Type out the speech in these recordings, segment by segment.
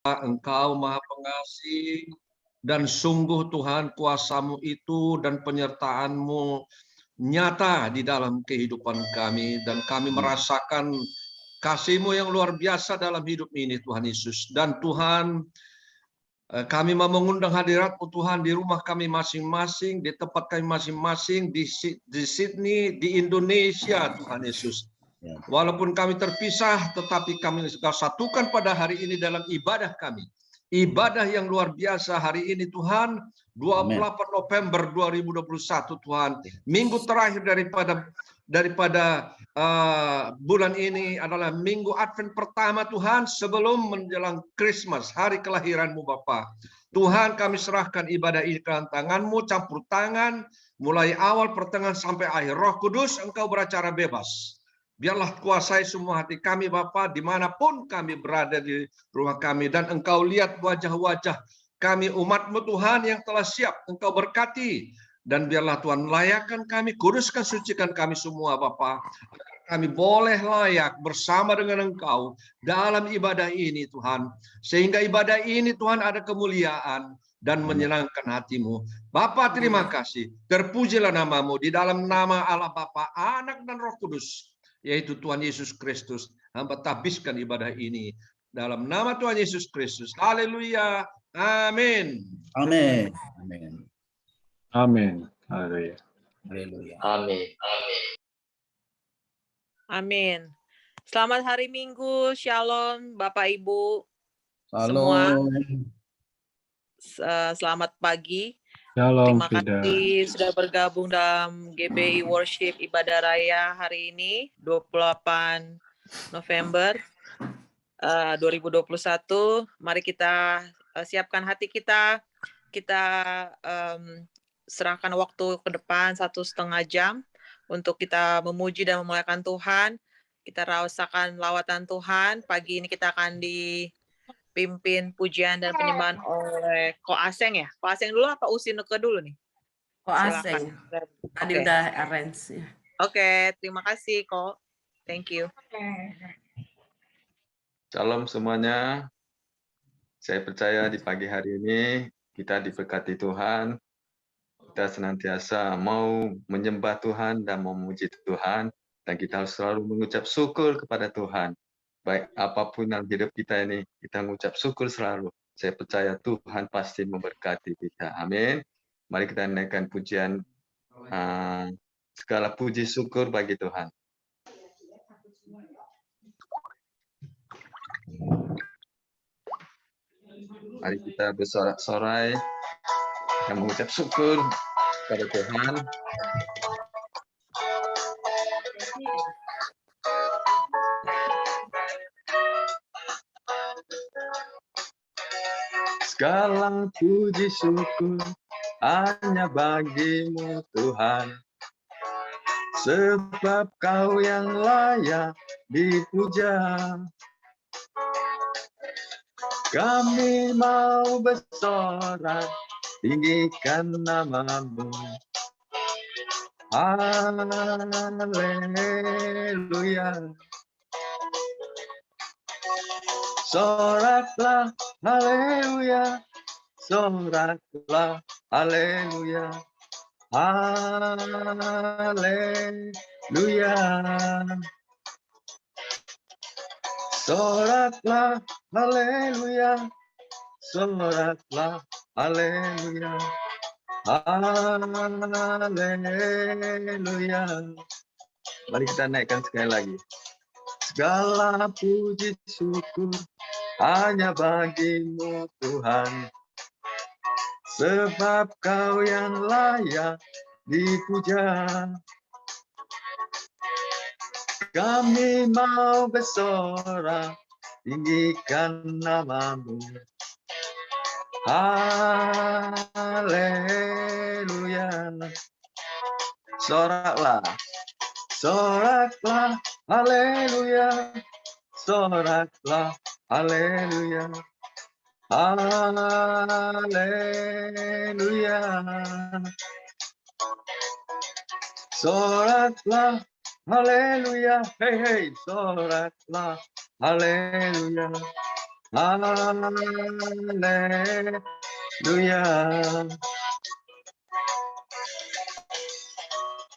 Engkau Maha Pengasih, dan sungguh Tuhan kuasa-Mu itu dan penyertaan-Mu nyata di dalam kehidupan kami, dan kami merasakan kasih-Mu yang luar biasa dalam hidup ini Tuhan Yesus. Dan Tuhan, kami mau mengundang hadirat-Mu Tuhan di rumah kami masing-masing, di tempat kami masing-masing, di Sydney, di Indonesia Tuhan Yesus. Walaupun kami terpisah, tetapi kami sudah satukan pada hari ini dalam ibadah kami. Ibadah yang luar biasa hari ini Tuhan, 28 November 2021 Tuhan. Minggu terakhir daripada bulan ini adalah minggu Advent pertama Tuhan sebelum menjelang Christmas, hari kelahiran-Mu Bapa. Tuhan, kami serahkan ibadah ini ke tangan-Mu, campur tangan, mulai awal, pertengahan, sampai akhir. Roh Kudus, Engkau beracara bebas. Biarlah kuasai semua hati kami Bapa, dimanapun kami berada di rumah kami. Dan Engkau lihat wajah-wajah kami umat-Mu Tuhan yang telah siap. Engkau berkati. Dan biarlah Tuhan layakkan kami, kuduskan, sucikan kami semua Bapa. Kami boleh layak bersama dengan Engkau dalam ibadah ini Tuhan. Sehingga ibadah ini Tuhan ada kemuliaan dan menyenangkan hati-Mu. Bapa, terima kasih. Terpujilah nama-Mu di dalam nama Allah Bapa, Anak dan Roh Kudus, yaitu Tuhan Yesus Kristus. Hamba tabiskan ibadah ini dalam nama Tuhan Yesus Kristus. Haleluya. Amin. Amin. Amin. Amin. Haleluya. Haleluya. Amin. Amin. Selamat hari Minggu, Shalom Bapak Ibu semua. Shalom. Selamat pagi. Shalom, Terima Frida. kasih sudah bergabung dalam GBI Worship Ibadah Raya hari ini, 28 November 2021. Mari kita siapkan hati kita. Kita serahkan waktu ke depan 1,5 jam untuk kita memuji dan memuliakan Tuhan. Kita rasakan lawatan Tuhan. Pagi ini kita akan dipimpin pujian dan penyembahan oleh Ko Aseng ya. Ko Aseng dulu apa Usinuke dulu nih? Ko Aseng. Tadi udah arrange. Oke, terima kasih Ko. Thank you. Shalom semuanya. Saya percaya di pagi hari ini kita diberkati Tuhan. Kita senantiasa mau menyembah Tuhan dan memuji Tuhan. Dan kita harus selalu mengucap syukur kepada Tuhan. Baik apapun yang hidup kita ini, kita mengucap syukur selalu. Saya percaya Tuhan pasti memberkati kita. Amin. Mari kita naikkan pujian. Segala puji syukur bagi Tuhan. Mari kita bersorak-sorai dan mengucap syukur kepada Tuhan. Segala puji syukur hanya bagi-Mu Tuhan, sebab Kau yang layak dipuja. Kami mau bersorak, tinggikan nama-Mu. Haleluya. Soraklah, haleluya. Soraklah, haleluya. Haleluya. Soraklah, haleluya. Soraklah, haleluya. Haleluya. Mari kita naikkan sekali lagi. Segala puji syukur hanya bagi-Mu Tuhan, sebab Kau yang layak dipuja. Kami mau bersorak, tinggikan nama-Mu. Haleluya. Soraklah, soraklah, haleluya. Soraklah, haleluya. Haleluya. Soraklah, haleluya. Hey, hey, soraklah, haleluya. Haleluya.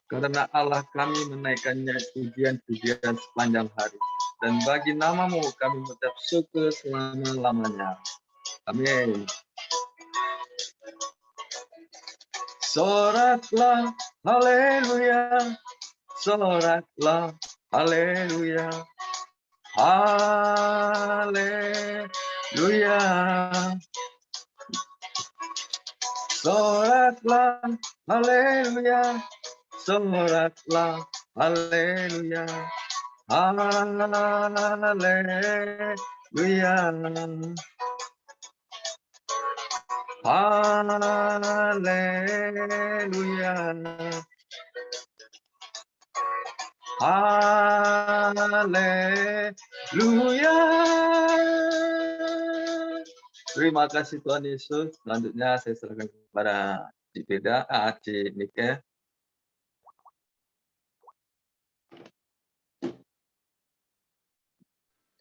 Karena Allah kami menaikkannya pujian-pujian sepanjang hari. Dan bagi namamu kami mengucap syukur selama-lamanya. Amin. Soraklah, haleluya. Soraklah, haleluya. Haleluya. Soraklah, haleluya. Soraklah, haleluya. Haleluya. Haleluya. Haleluya. Terima kasih Tuhan Yesus. Selanjutnya saya serahkan kepada Cik Beda, Cik Nike.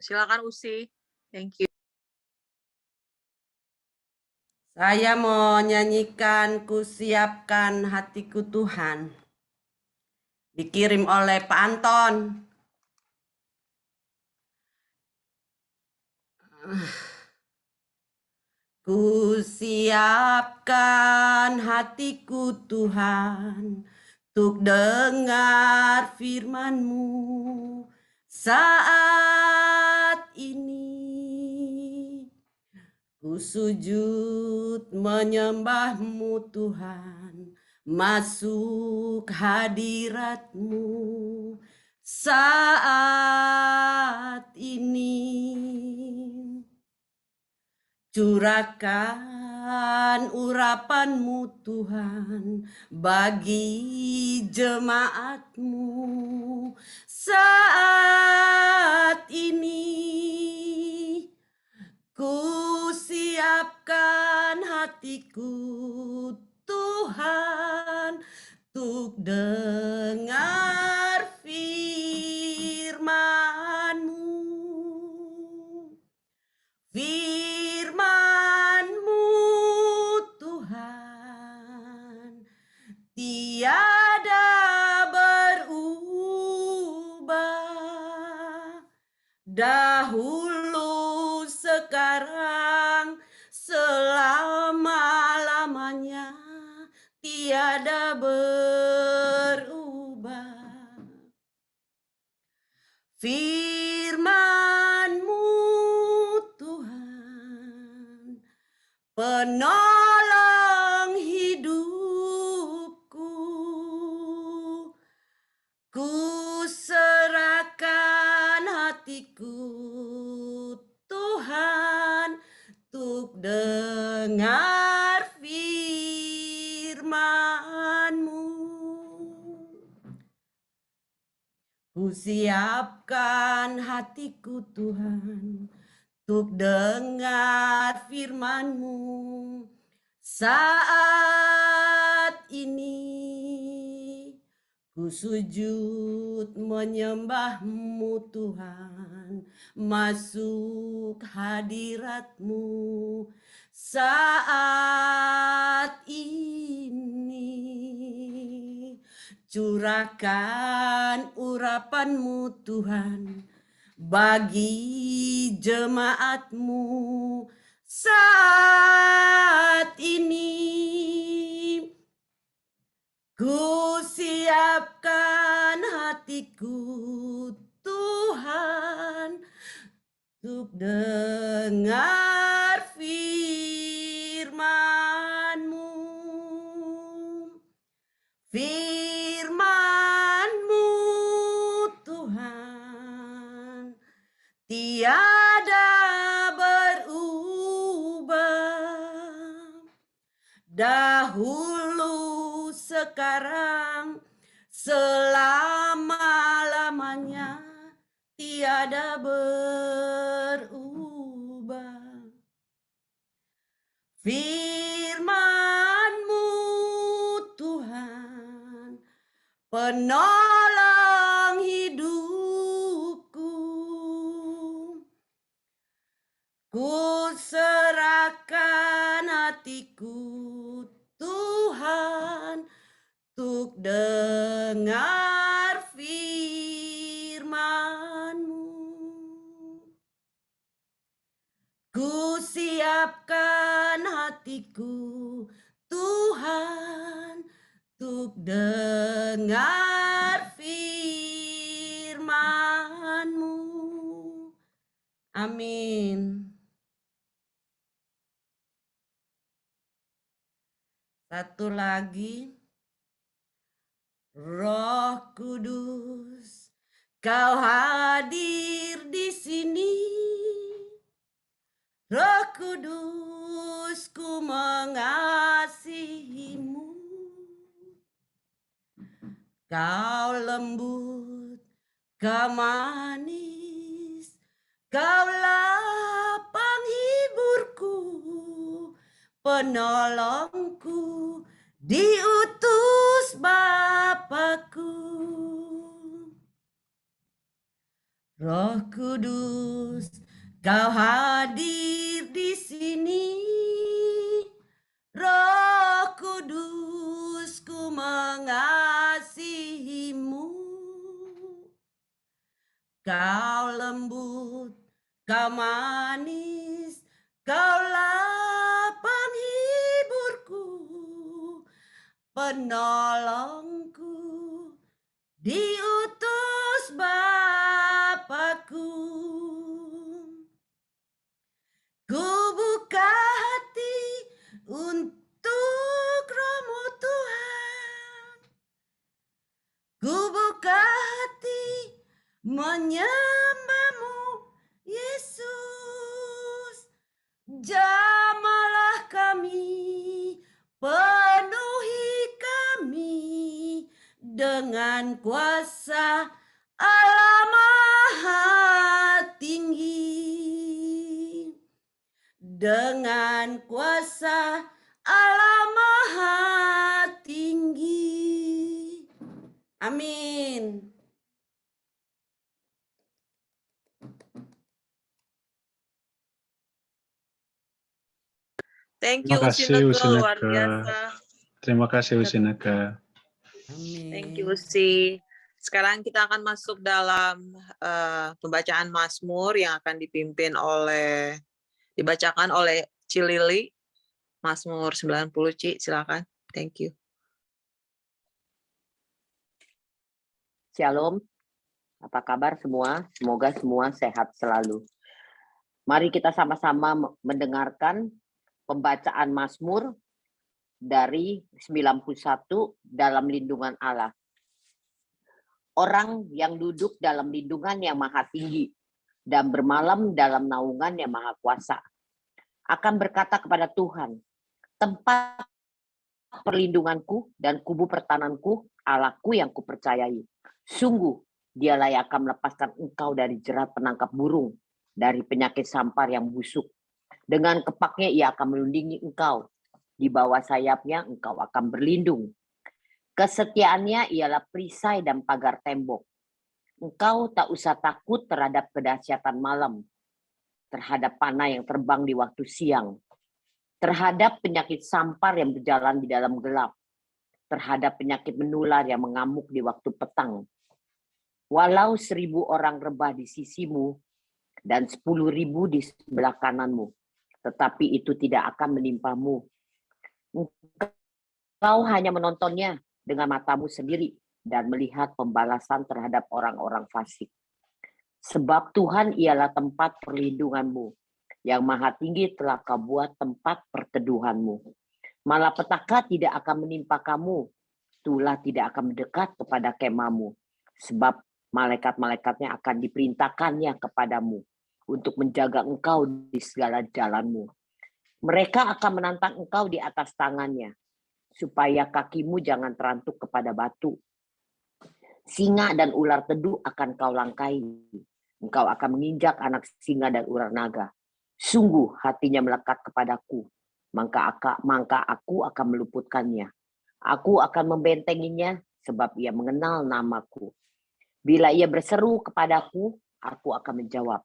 Silakan Usi. Thank you. Saya mau nyanyikan Kusiapkan Hatiku Tuhan. Dikirim oleh Pak Anton. Kusiapkan hatiku Tuhan, untuk dengar firman-Mu saat ini. Ku sujud menyembah-Mu Tuhan, masuk hadirat-Mu saat ini. Curahkan urapan-Mu Tuhan bagi jemaat-Mu saat ini. Ku siapkan hatiku Tuhan, untuk dengar firman-Mu. Firman-Mu Tuhan tiada berubah, dahulu, sekarang, selama-lamanya tiada berubah. Firman-Mu Tuhan, penolong hidupku. Ku serahkan hatiku Tuhan, untuk dengar firman-Mu. Ku siapkan hatiku Tuhan, untuk dengar firman-Mu saat ini. Ku sujud menyembah-Mu Tuhan, masuk hadirat-Mu saat ini. Curahkan urapan-Mu Tuhan bagi jemaat-Mu saat ini. Ku siapkan hatiku Tuhan, untuk dengar firman-Mu. Firman-Mu Tuhan tiada berubah, dahulu, sekarang, selama-lamanya tiada berubah. Firman-Mu Tuhan, penolong hidupku. Ku dengar firman-Mu. Ku siapkan hatiku, Tuhan, untuk dengar firman-Mu. Amin. Satu lagi. Roh Kudus, Kau hadir di sini. Roh Kudus, ku mengasihi-Mu. Kau lembut, Kau manis, Kaulah penghiburku, penolongku, diutus Bapakku. Roh Kudus, Kau hadir di sini. Roh Kudus, ku mengasihi-Mu. Kau lembut, Kau manis, Kaulah penghiburku, penolongku, diutus Bapakku. Ku buka hati untuk Roh-Mu Tuhan. Ku buka hati menyembah-Mu, Yesus. Jamahlah kami, penuhi kami dengan kuasa Allah Maha Tinggi. Dengan kuasa Allah Maha Tinggi. Amin. Thank Terima you kasih, Usineke, luar Usineke. biasa. Terima kasih, Usineke. Amin. Thank you Usi. Sekarang kita akan masuk dalam pembacaan Mazmur yang akan dibacakan oleh Cilili. Mazmur 90, Ci, silakan. Thank you. Shalom, apa kabar semua? Semoga semua sehat selalu. Mari kita sama-sama mendengarkan pembacaan Mazmur dari 91 dalam lindungan Allah. Orang yang duduk dalam lindungan yang maha tinggi dan bermalam dalam naungan yang maha kuasa akan berkata kepada Tuhan, tempat perlindunganku dan kubu pertananku, Allahku yang kupercayai. Sungguh, dialah yang akan melepaskan engkau dari jerat penangkap burung, dari penyakit sampar yang busuk. Dengan kepaknya ia akan melindungi engkau. Di bawah sayapnya engkau akan berlindung. Kesetiaannya ialah perisai dan pagar tembok. Engkau tak usah takut terhadap kedahsyatan malam, terhadap panah yang terbang di waktu siang, terhadap penyakit sampar yang berjalan di dalam gelap, terhadap penyakit menular yang mengamuk di waktu petang. Walau 1.000 orang rebah di sisimu dan 10.000 di sebelah kananmu, tetapi itu tidak akan menimpamu. Engkau hanya menontonnya dengan matamu sendiri dan melihat pembalasan terhadap orang-orang fasik. Sebab Tuhan ialah tempat perlindunganmu, yang maha tinggi telah kau buat tempat perteduhanmu. Malapetaka tidak akan menimpa kamu, tulah tidak akan mendekat kepada kemahmu, sebab malaikat-malaikatnya akan diperintahkannya kepadamu untuk menjaga engkau di segala jalanmu. Mereka akan menantang engkau di atas tangannya, supaya kakimu jangan terantuk kepada batu. Singa dan ular teduh akan kau langkahi. Engkau akan menginjak anak singa dan ular naga. Sungguh hatinya melekat kepadaku, maka aku akan meluputkannya. Aku akan membentenginya, sebab ia mengenal namaku. Bila ia berseru kepadaku, aku akan menjawab.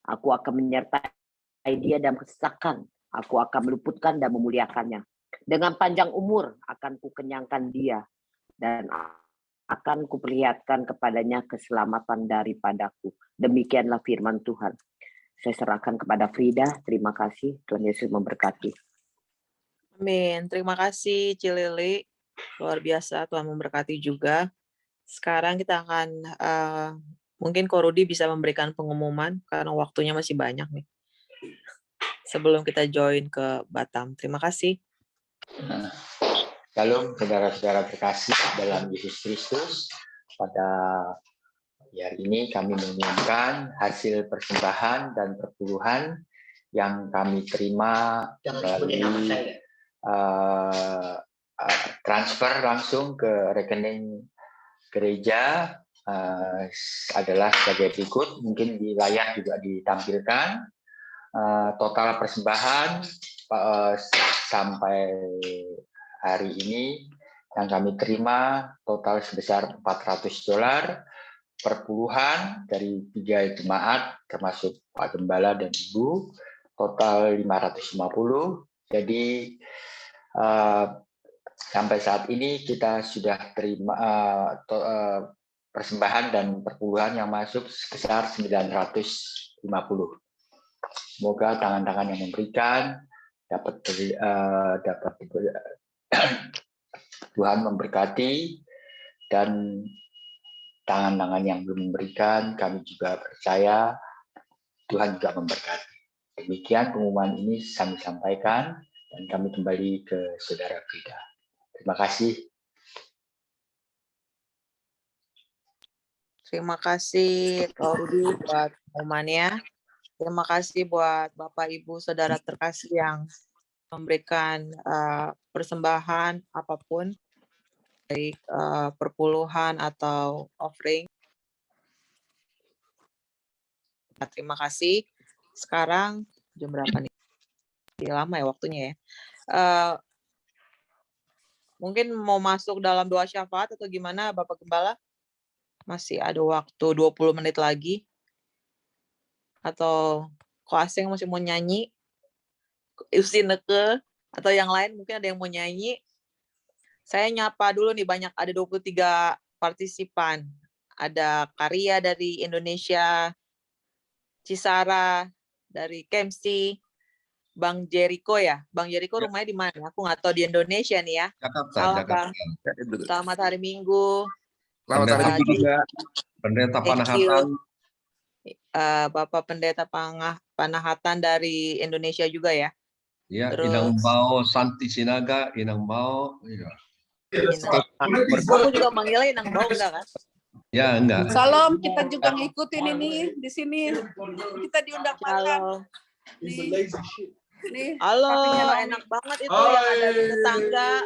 Aku akan menyertai dia dalam kesesakan. Aku akan meluputkan dan memuliakannya. Dengan panjang umur akan kukenyangkan dia dan akan kuperlihatkan kepadanya keselamatan daripadaku. Demikianlah firman Tuhan. Saya serahkan kepada Frida. Terima kasih. Tuhan Yesus memberkati. Amin. Terima kasih Cilili. Luar biasa, Tuhan memberkati juga. Sekarang kita akan mungkin Ko Rudi bisa memberikan pengumuman karena waktunya masih banyak nih. Sebelum kita join ke Batam. Terima kasih. Shalom saudara-saudara terkasih dalam Yesus Kristus. Pada hari ini kami mengumumkan hasil persembahan dan perpuluhan yang kami terima melalui transfer langsung ke rekening gereja adalah sebagai berikut. Mungkin di layar juga ditampilkan total persembahan sampai hari ini yang kami terima total sebesar $400, perpuluhan dari 3 jemaat termasuk Pak Gembala dan Ibu total 550. Jadi sampai saat ini kita sudah terima persembahan dan perpuluhan yang masuk sebesar 950. Semoga tangan-tangan yang memberikan dapat Tuhan memberkati, dan tangan-tangan yang belum memberikan kami juga percaya Tuhan juga memberkati. Demikian pengumuman ini kami sampaikan dan kami kembali ke Saudara Frida. Terima kasih. Terima kasih Ko Rudi buat pengumumannya. Terima kasih buat Bapak Ibu Saudara terkasih yang memberikan persembahan apapun, baik perpuluhan atau offering. Terima kasih. Sekarang jam berapa nih? Lama ya waktunya ya. Mungkin mau masuk dalam doa syafaat atau gimana Bapak Gembala? Masih ada waktu 20 menit lagi. Atau Ko Aseng masih mau nyanyi? Usineke atau yang lain mungkin ada yang mau nyanyi. Saya nyapa dulu nih, banyak, ada 23 partisipan. Ada Karya dari Indonesia, Cisara dari Kemsi, Bang Jericho ya. Bang Jericho rumahnya di mana? Aku nggak tahu, di Indonesia nih ya. Jakarta, Salam Jakarta. Bang. Selamat hari Minggu. Selamat hari Minggu juga. Pendeta Panahatan. Bapak Pendeta Panahatan dari Indonesia juga ya. Ya, Terus Inang Bao Santi Sinaga, Inang Bao. Ya. Aku juga manggilnya Inang Bao enggak kan? Ya, enggak. Salam, kita juga ngikutin ini di sini. Kita diundang makan. Nih, Halo, papinya enak banget itu yang ada di tetangga.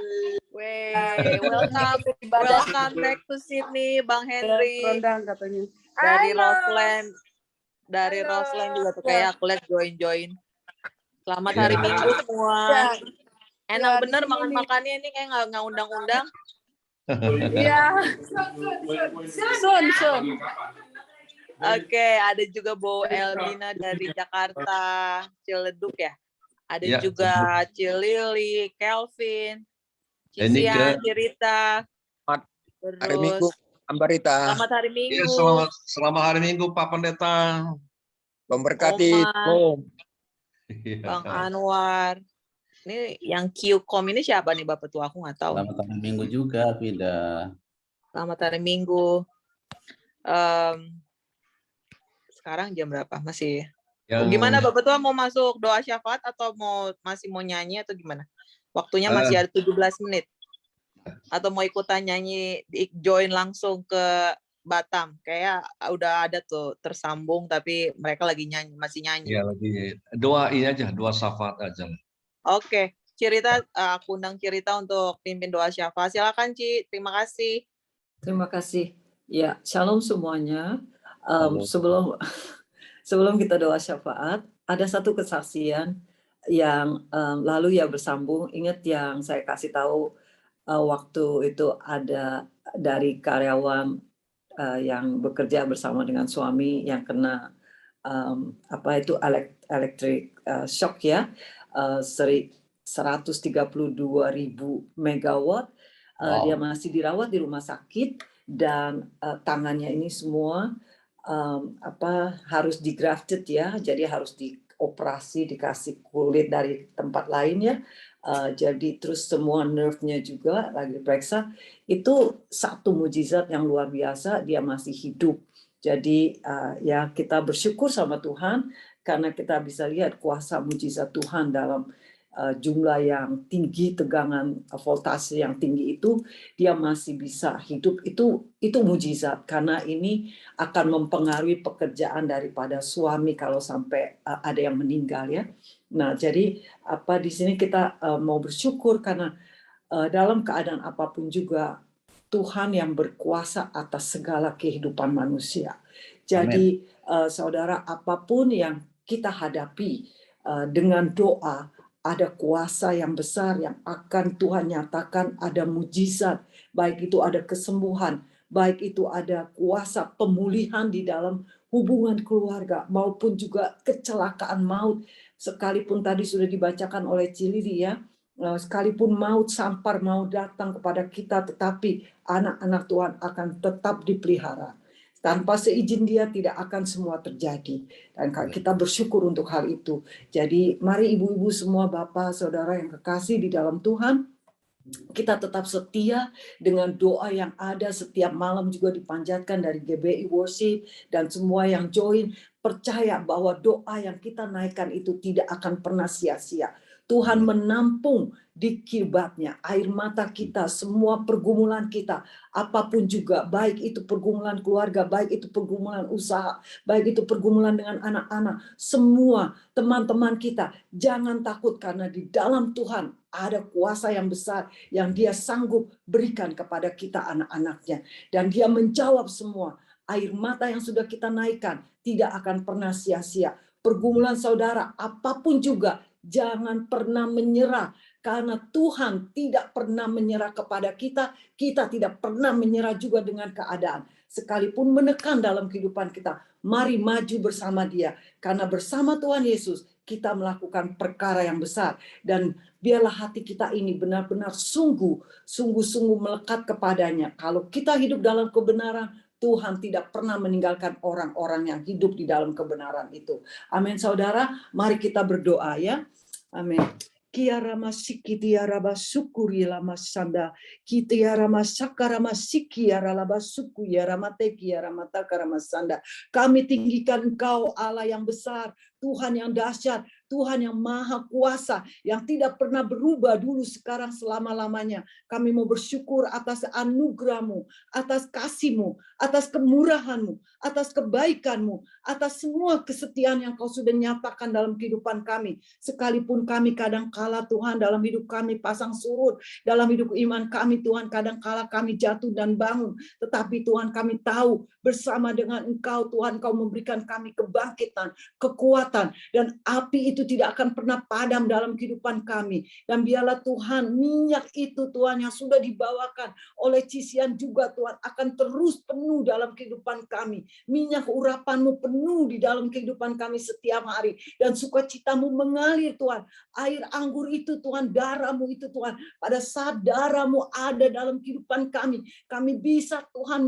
Wey, welcome back to Sydney, Bang Henry. Rendang katanya. Dari Roseland. Dari Roseland juga tuh kayak aku lihat join. Selamat hari Minggu semua. Enak bener makan-makannya ini kayak nggak undang-undang. Iya. Sun. Oke, ada juga Bu Elvina dari Jakarta, Ciledug ya. Ada Ya, juga Cilili, Kelvin, Cisian, Cirita. Terus, hari Minggu, Ambarita. Selamat hari Minggu. Ya, selamat hari Minggu Pak Pendeta. Memberkati. Bang Anwar. Ini yang Qcom ini siapa nih Bapak tua? Aku nggak tahu. Selamat hari Minggu juga, Frida. Selamat hari Minggu. Sekarang jam berapa? Masih. Gimana Bapak tua, mau masuk doa syafaat atau masih mau nyanyi atau gimana? Waktunya masih ada 17 menit. Atau mau ikutan nyanyi, join langsung ke Batam? Kayak udah ada tuh tersambung tapi mereka lagi nyanyi, masih nyanyi. Iya, lagi doain aja, doa syafaat aja. Oke, Cirita, aku undang Cirita untuk pimpin doa syafaat. Silakan Ci, terima kasih. Terima kasih. Ya, shalom semuanya. Sebelum kita doa syafaat, ada satu kesaksian yang lalu ya bersambung. Ingat yang saya kasih tahu waktu itu ada dari karyawan yang bekerja bersama dengan suami yang kena electric shock ya, 132.000 megawatt. Dia masih dirawat di rumah sakit dan tangannya ini semua harus di-grafted ya, jadi harus dioperasi, dikasih kulit dari tempat lain ya. Jadi terus semua nerve-nya juga lagi diperiksa. Itu satu mujizat yang luar biasa, dia masih hidup. Jadi ya kita bersyukur sama Tuhan karena kita bisa lihat kuasa mujizat Tuhan dalam jumlah yang tinggi, tegangan voltase yang tinggi itu, dia masih bisa hidup. Itu mujizat karena ini akan mempengaruhi pekerjaan daripada suami kalau sampai ada yang meninggal ya. Nah, jadi di sini kita mau bersyukur karena dalam keadaan apapun juga Tuhan yang berkuasa atas segala kehidupan manusia. Jadi saudara, apapun yang kita hadapi dengan doa, ada kuasa yang besar yang akan Tuhan nyatakan, ada mujizat, baik itu ada kesembuhan, baik itu ada kuasa pemulihan di dalam hubungan keluarga, maupun juga kecelakaan maut. Sekalipun tadi sudah dibacakan oleh Cilili ya, sekalipun maut sampar mau datang kepada kita, tetapi anak-anak Tuhan akan tetap dipelihara. Tanpa seizin dia tidak akan semua terjadi. Dan kita bersyukur untuk hal itu. Jadi mari ibu-ibu semua, bapak, saudara yang kekasih di dalam Tuhan, kita tetap setia dengan doa yang ada setiap malam juga dipanjatkan dari GBI Worship dan semua yang join. Percaya bahwa doa yang kita naikkan itu tidak akan pernah sia-sia. Tuhan menampung di kirbatnya air mata kita, semua pergumulan kita, apapun juga, baik itu pergumulan keluarga, baik itu pergumulan usaha, baik itu pergumulan dengan anak-anak, semua teman-teman kita, jangan takut karena di dalam Tuhan ada kuasa yang besar yang dia sanggup berikan kepada kita anak-anaknya. Dan dia menjawab semua. Air mata yang sudah kita naikkan tidak akan pernah sia-sia. Pergumulan saudara, apapun juga, jangan pernah menyerah. Karena Tuhan tidak pernah menyerah kepada kita. Kita tidak pernah menyerah juga dengan keadaan. Sekalipun menekan dalam kehidupan kita, mari maju bersama dia. Karena bersama Tuhan Yesus, kita melakukan perkara yang besar. Dan biarlah hati kita ini benar-benar sungguh-sungguh melekat kepadanya. Kalau kita hidup dalam kebenaran, Tuhan tidak pernah meninggalkan orang-orang yang hidup di dalam kebenaran itu. Amin, saudara. Mari kita berdoa ya. Amin. Kiara masiki tiara basukuri lama sanda kitiara masakara masiki ara laba suku ya ramate kiara mata karamasanda. Kami tinggikan Engkau Allah yang besar, Tuhan yang dahsyat, Tuhan yang maha kuasa, yang tidak pernah berubah dulu, sekarang, selama-lamanya. Kami mau bersyukur atas anugerah-Mu, atas kasih-Mu, atas kemurahan-Mu, atas kebaikan-Mu, atas semua kesetiaan yang Kau sudah nyatakan dalam kehidupan kami. Sekalipun kami kadang-kala Tuhan dalam hidup kami pasang surut, dalam hidup iman kami Tuhan kadang-kala kami jatuh dan bangun. Tetapi Tuhan kami tahu bersama dengan Engkau Tuhan, Kau memberikan kami kebangkitan, kekuatan, dan api itu tidak akan pernah padam dalam kehidupan kami. Dan biarlah Tuhan, minyak itu Tuhan yang sudah dibawakan oleh Cisian juga Tuhan akan terus penuh dalam kehidupan kami. Minyak urapan-Mu penuh di dalam kehidupan kami setiap hari. Dan sukacita-Mu mengalir Tuhan. Air anggur itu Tuhan, darah-Mu itu Tuhan. Pada saat darah-Mu ada dalam kehidupan kami, kami bisa Tuhan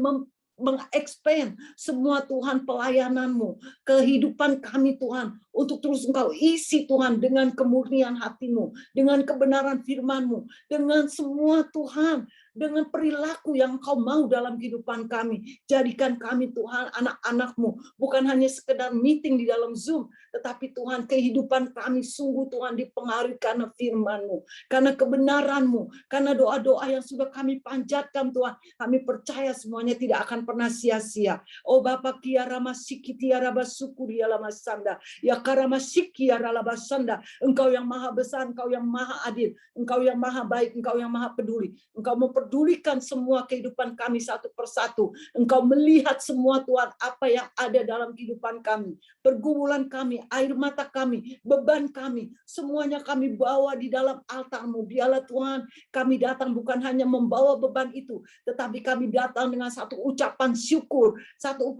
mengexpand semua Tuhan pelayanan-Mu, kehidupan kami Tuhan, untuk terus Engkau isi Tuhan dengan kemurnian hati-Mu, dengan kebenaran firman-Mu, dengan semua Tuhan, dengan perilaku yang Kau mau dalam kehidupan kami. Jadikan kami Tuhan anak-anak-Mu, bukan hanya sekedar meeting di dalam Zoom, tetapi Tuhan kehidupan kami sungguh Tuhan dipengaruhi karena firman-Mu, karena kebenaran-Mu, karena doa-doa yang sudah kami panjatkan Tuhan. Kami percaya semuanya tidak akan pernah sia-sia. Oh Bapa kiara masiki tiara basuku diala masanda, ya karama siki ara labasanda. Engkau yang maha besar, Engkau yang maha adil, Engkau yang maha baik, Engkau yang maha peduli. Engkau memperdulikan semua kehidupan kami satu persatu. Engkau melihat semua Tuhan apa yang ada dalam kehidupan kami, pergumulan kami, air mata kami, beban kami, semuanya kami bawa di dalam altar-Mu. Biarlah Tuhan, kami datang bukan hanya membawa beban itu, tetapi kami datang dengan satu ucapan syukur, satu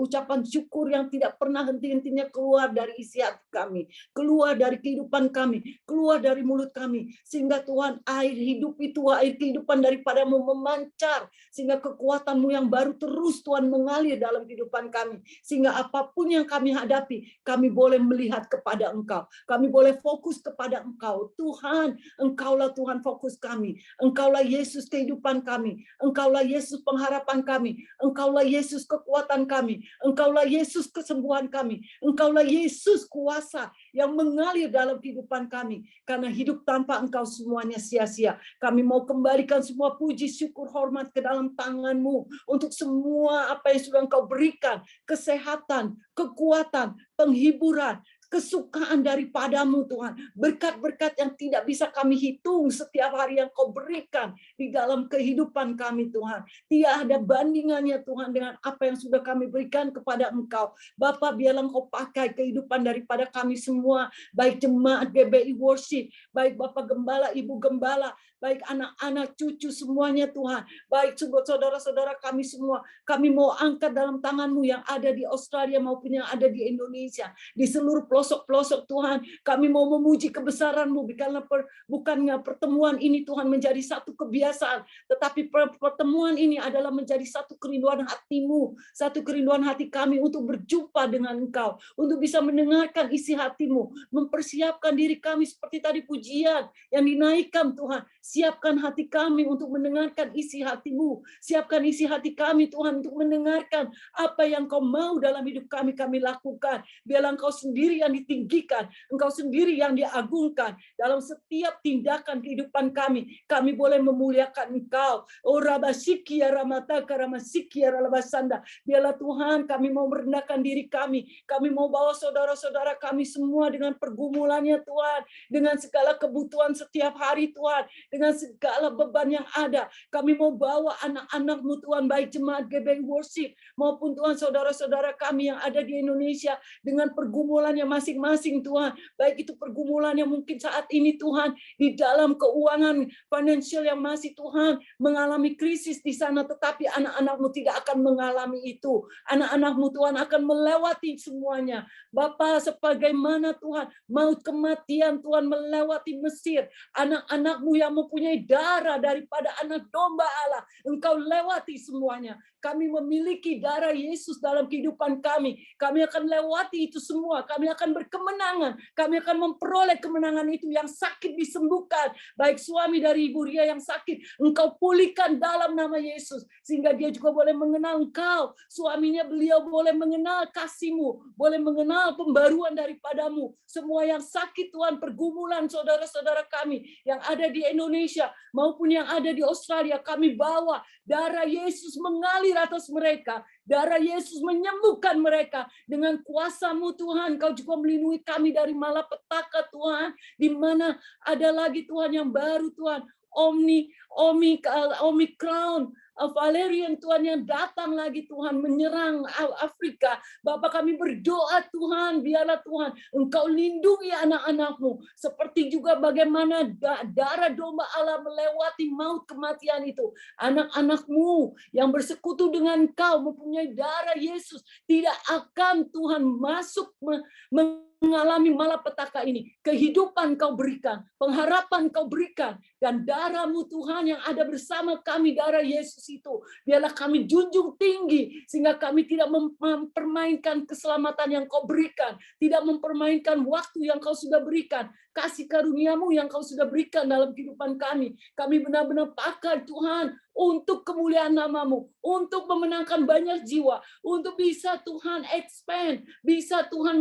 ucapan syukur yang tidak pernah henti-hentinya keluar dari isi hati kami, keluar dari kehidupan kami, keluar dari mulut kami, sehingga Tuhan air hidup itu, air kehidupan daripadamu memancar, sehingga kekuatan-Mu yang baru terus Tuhan mengalir dalam kehidupan kami, sehingga apapun yang kami hadapi, kami boleh melihat kepada Engkau, kami boleh fokus kepada Engkau. Tuhan, Engkaulah Tuhan fokus kami, Engkaulah Yesus kehidupan kami, Engkaulah Yesus pengharapan kami, Engkaulah Yesus kekuatan kami, Engkaulah Yesus kesembuhan kami, Engkaulah Yesus kuasa yang mengalir dalam kehidupan kami. Karena hidup tanpa Engkau semuanya sia-sia. Kami mau kembalikan semua puji, syukur, hormat ke dalam tangan-Mu untuk semua apa yang sudah Engkau berikan, kesehatan, kekuatan, penghiburan, kesukaan daripadamu Tuhan. Berkat-berkat yang tidak bisa kami hitung setiap hari yang Kau berikan di dalam kehidupan kami Tuhan. Tiada bandingannya Tuhan dengan apa yang sudah kami berikan kepada Engkau. Bapa, biarlah Engkau pakai kehidupan daripada kami semua, baik jemaat GBI Worship, baik Bapak Gembala, Ibu Gembala, baik anak-anak, cucu semuanya Tuhan, baik saudara-saudara kami semua. Kami mau angkat dalam tangan-Mu yang ada di Australia maupun yang ada di Indonesia, di seluruh pelosok-pelosok Tuhan. Kami mau memuji kebesaran-Mu, karena bukannya pertemuan ini Tuhan menjadi satu kebiasaan, tetapi pertemuan ini adalah menjadi satu kerinduan hati-Mu, satu kerinduan hati kami untuk berjumpa dengan Engkau, untuk bisa mendengarkan isi hati-Mu, mempersiapkan diri kami seperti tadi pujian yang dinaikkan Tuhan. Siapkan hati kami untuk mendengarkan isi hati-Mu, siapkan isi hati kami Tuhan untuk mendengarkan apa yang Kau mau dalam hidup kami lakukan. Biarlah Engkau sendiri yang ditinggikan, Engkau sendiri yang diagungkan dalam setiap tindakan kehidupan kami. Kami boleh memuliakan Engkau. Oh Rabasiki ya Ramata Karamasiki ya Ralabasanda. Biarlah Tuhan, kami mau merendahkan diri kami. Kami mau bawa saudara-saudara kami semua dengan pergumulannya Tuhan, dengan segala kebutuhan setiap hari Tuhan, dengan segala beban yang ada. Kami mau bawa anak-anak-Mu Tuhan, baik jemaat GBI Worship maupun Tuhan saudara-saudara kami yang ada di Indonesia dengan pergumulannya masing-masing Tuhan. Baik itu pergumulan yang mungkin saat ini Tuhan di dalam keuangan finansial yang masih Tuhan mengalami krisis di sana, tetapi anak-anak-Mu tidak akan mengalami itu. Anak-anak-Mu Tuhan akan melewati semuanya. Bapa, sebagaimana Tuhan maut kematian Tuhan melewati Mesir, anak-anak-Mu yang mempunyai darah daripada anak domba Allah, Engkau lewati semuanya. Kami memiliki darah Yesus dalam kehidupan kami. Kami akan lewati itu semua. Kami akan berkemenangan. Kami akan memperoleh kemenangan itu. Yang sakit disembuhkan. Baik suami dari Ibu Ria yang sakit, Engkau pulihkan dalam nama Yesus. Sehingga dia juga boleh mengenal Engkau. Suaminya beliau boleh mengenal kasih-Mu. Boleh mengenal pembaruan daripadamu. Semua yang sakit Tuhan, pergumulan saudara-saudara kami yang ada di Indonesia maupun yang ada di Australia, kami bawa darah Yesus mengalir atas mereka. Darah Yesus menyembuhkan mereka dengan kuasa-Mu Tuhan. Kau juga melindungi kami dari malapetaka Tuhan, di mana ada lagi Tuhan yang baru Tuhan, Omicron, Valerian Tuhan yang datang lagi Tuhan menyerang Afrika. Bapak, kami berdoa Tuhan, biarlah Tuhan Engkau lindungi anak-anak-Mu, seperti juga bagaimana darah domba Allah melewati maut kematian itu. Anak-anak-Mu yang bersekutu dengan Engkau mempunyai darah Yesus tidak akan Tuhan masuk mengalami malapetaka ini. Kehidupan Kau berikan, pengharapan Kau berikan, dan darah-Mu Tuhan yang ada bersama kami, darah Yesus itu, biarlah kami junjung tinggi, sehingga kami tidak mempermainkan keselamatan yang Kau berikan, tidak mempermainkan waktu yang Kau sudah berikan, kasih karunia-Mu yang Kau sudah berikan dalam kehidupan kami. Kami benar-benar pakai Tuhan untuk kemuliaan nama-Mu, untuk memenangkan banyak jiwa, untuk bisa Tuhan expand, bisa Tuhan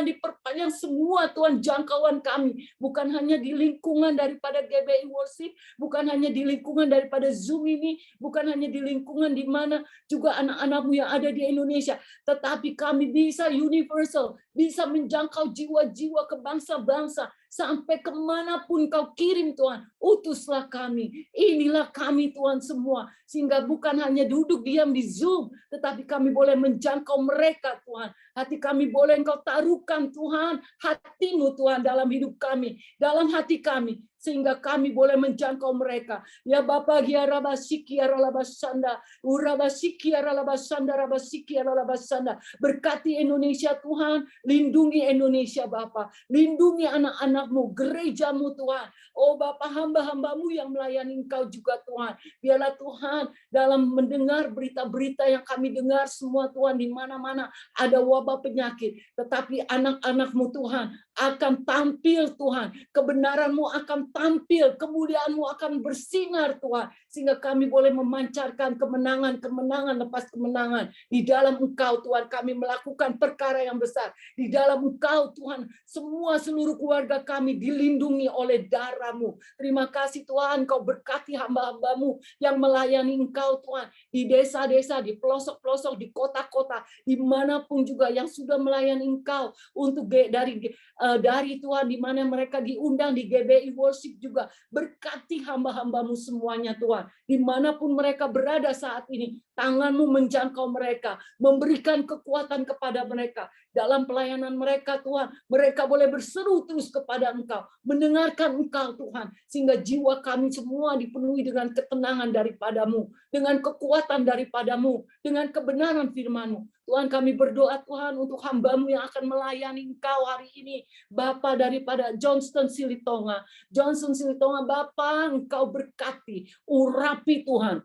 diperpanjang semua Tuhan jangkauan kami, bukan hanya di lingkungan daripada GBI Worship, bukan hanya di lingkungan daripada Zoom ini, bukan hanya di lingkungan di mana juga anak-anak-Mu yang ada di Indonesia, tetapi kami bisa universal, bisa menjangkau jiwa-jiwa ke bangsa-bangsa, sampai kemanapun Kau kirim Tuhan, utuslah kami. Inilah kami Tuhan semua, sehingga bukan hanya duduk diam di Zoom, tetapi kami boleh menjangkau mereka Tuhan. Hati kami boleh Engkau taruhkan Tuhan, hati-Mu Tuhan dalam hidup kami, dalam hati kami, sehingga kami boleh menjangkau mereka. Ya Bapa, ya Rabasiki ya Rabasanda, Urabasiki ya Rabasanda, Rabasiki ya Rabasanda. Berkati Indonesia Tuhan, lindungi Indonesia Bapa, lindungi anak-anakmu, gerejamu Tuhan. Oh Bapa, hamba-hambamu yang melayani Engkau juga Tuhan. Biarlah Tuhan dalam mendengar berita-berita yang kami dengar semua Tuhan, di mana-mana ada wabah penyakit, tetapi anak-anakmu Tuhan akan tampil Tuhan, kebenaranmu akan tampil, kemuliaanmu akan bersinar Tuhan, sehingga kami boleh memancarkan kemenangan-kemenangan lepas kemenangan di dalam Engkau Tuhan. Kami melakukan perkara yang besar di dalam Engkau Tuhan. Semua seluruh keluarga kami dilindungi oleh darah-Mu. Terima kasih Tuhan, Kau berkati hamba-hambamu yang melayani Engkau Tuhan, di desa-desa, di pelosok-pelosok, di kota-kota, dimanapun juga yang sudah melayani Engkau untuk dari Tuhan, di mana mereka diundang di GBI Worship juga. Berkati hamba-hambamu semuanya Tuhan, dimanapun mereka berada saat ini, tangan-Mu menjangkau mereka, memberikan kekuatan kepada mereka dalam pelayanan mereka Tuhan. Mereka boleh berseru terus kepada Engkau, mendengarkan Engkau Tuhan, sehingga jiwa kami semua dipenuhi dengan ketenangan daripada-Mu, dengan kekuatan daripada-Mu, dengan kebenaran firman-Mu. Tuhan, kami berdoa Tuhan untuk hamba-Mu yang akan melayani Engkau hari ini. Bapa, daripada Johnston Silitonga. Johnson Silitonga, Bapa, Engkau berkati, urapi Tuhan.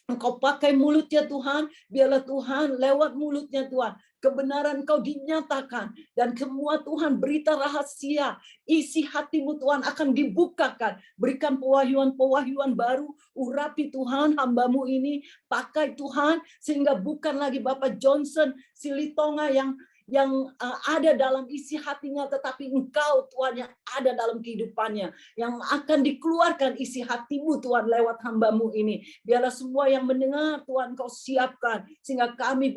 Engkau pakai mulutnya Tuhan, biarlah Tuhan lewat mulutnya Tuhan, kebenaran Engkau dinyatakan, dan semua Tuhan berita rahasia, isi hati-Mu Tuhan akan dibukakan. Berikan pewahyuan-pewahyuan baru, urapi Tuhan hamba-Mu ini, pakai Tuhan, sehingga bukan lagi Bapak Johnson Silitonga yang ada dalam isi hatinya, tetapi Engkau Tuhan yang ada dalam kehidupannya, yang akan dikeluarkan isi hati-Mu Tuhan lewat hamba-Mu ini. Biarlah semua yang mendengar Tuhan Engkau siapkan, sehingga kami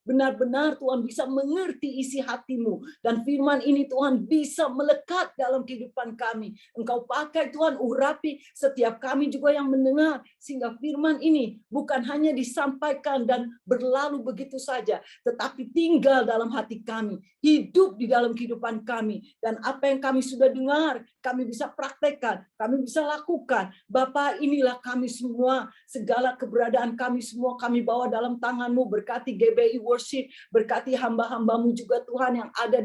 benar-benar Tuhan bisa mengerti isi hati-Mu, dan firman ini Tuhan bisa melekat dalam kehidupan kami. Engkau pakai Tuhan, urapi setiap kami juga yang mendengar, sehingga firman ini bukan hanya disampaikan dan berlalu begitu saja, tetapi tinggal dalam hati kami, hidup di dalam kehidupan kami, dan apa yang kami sudah dengar, kami bisa praktekkan, kami bisa lakukan. Bapa, inilah kami semua, segala keberadaan kami semua kami bawa dalam tangan-Mu. Berkati GBI Worship, berkati hamba-hamba-Mu juga Tuhan yang ada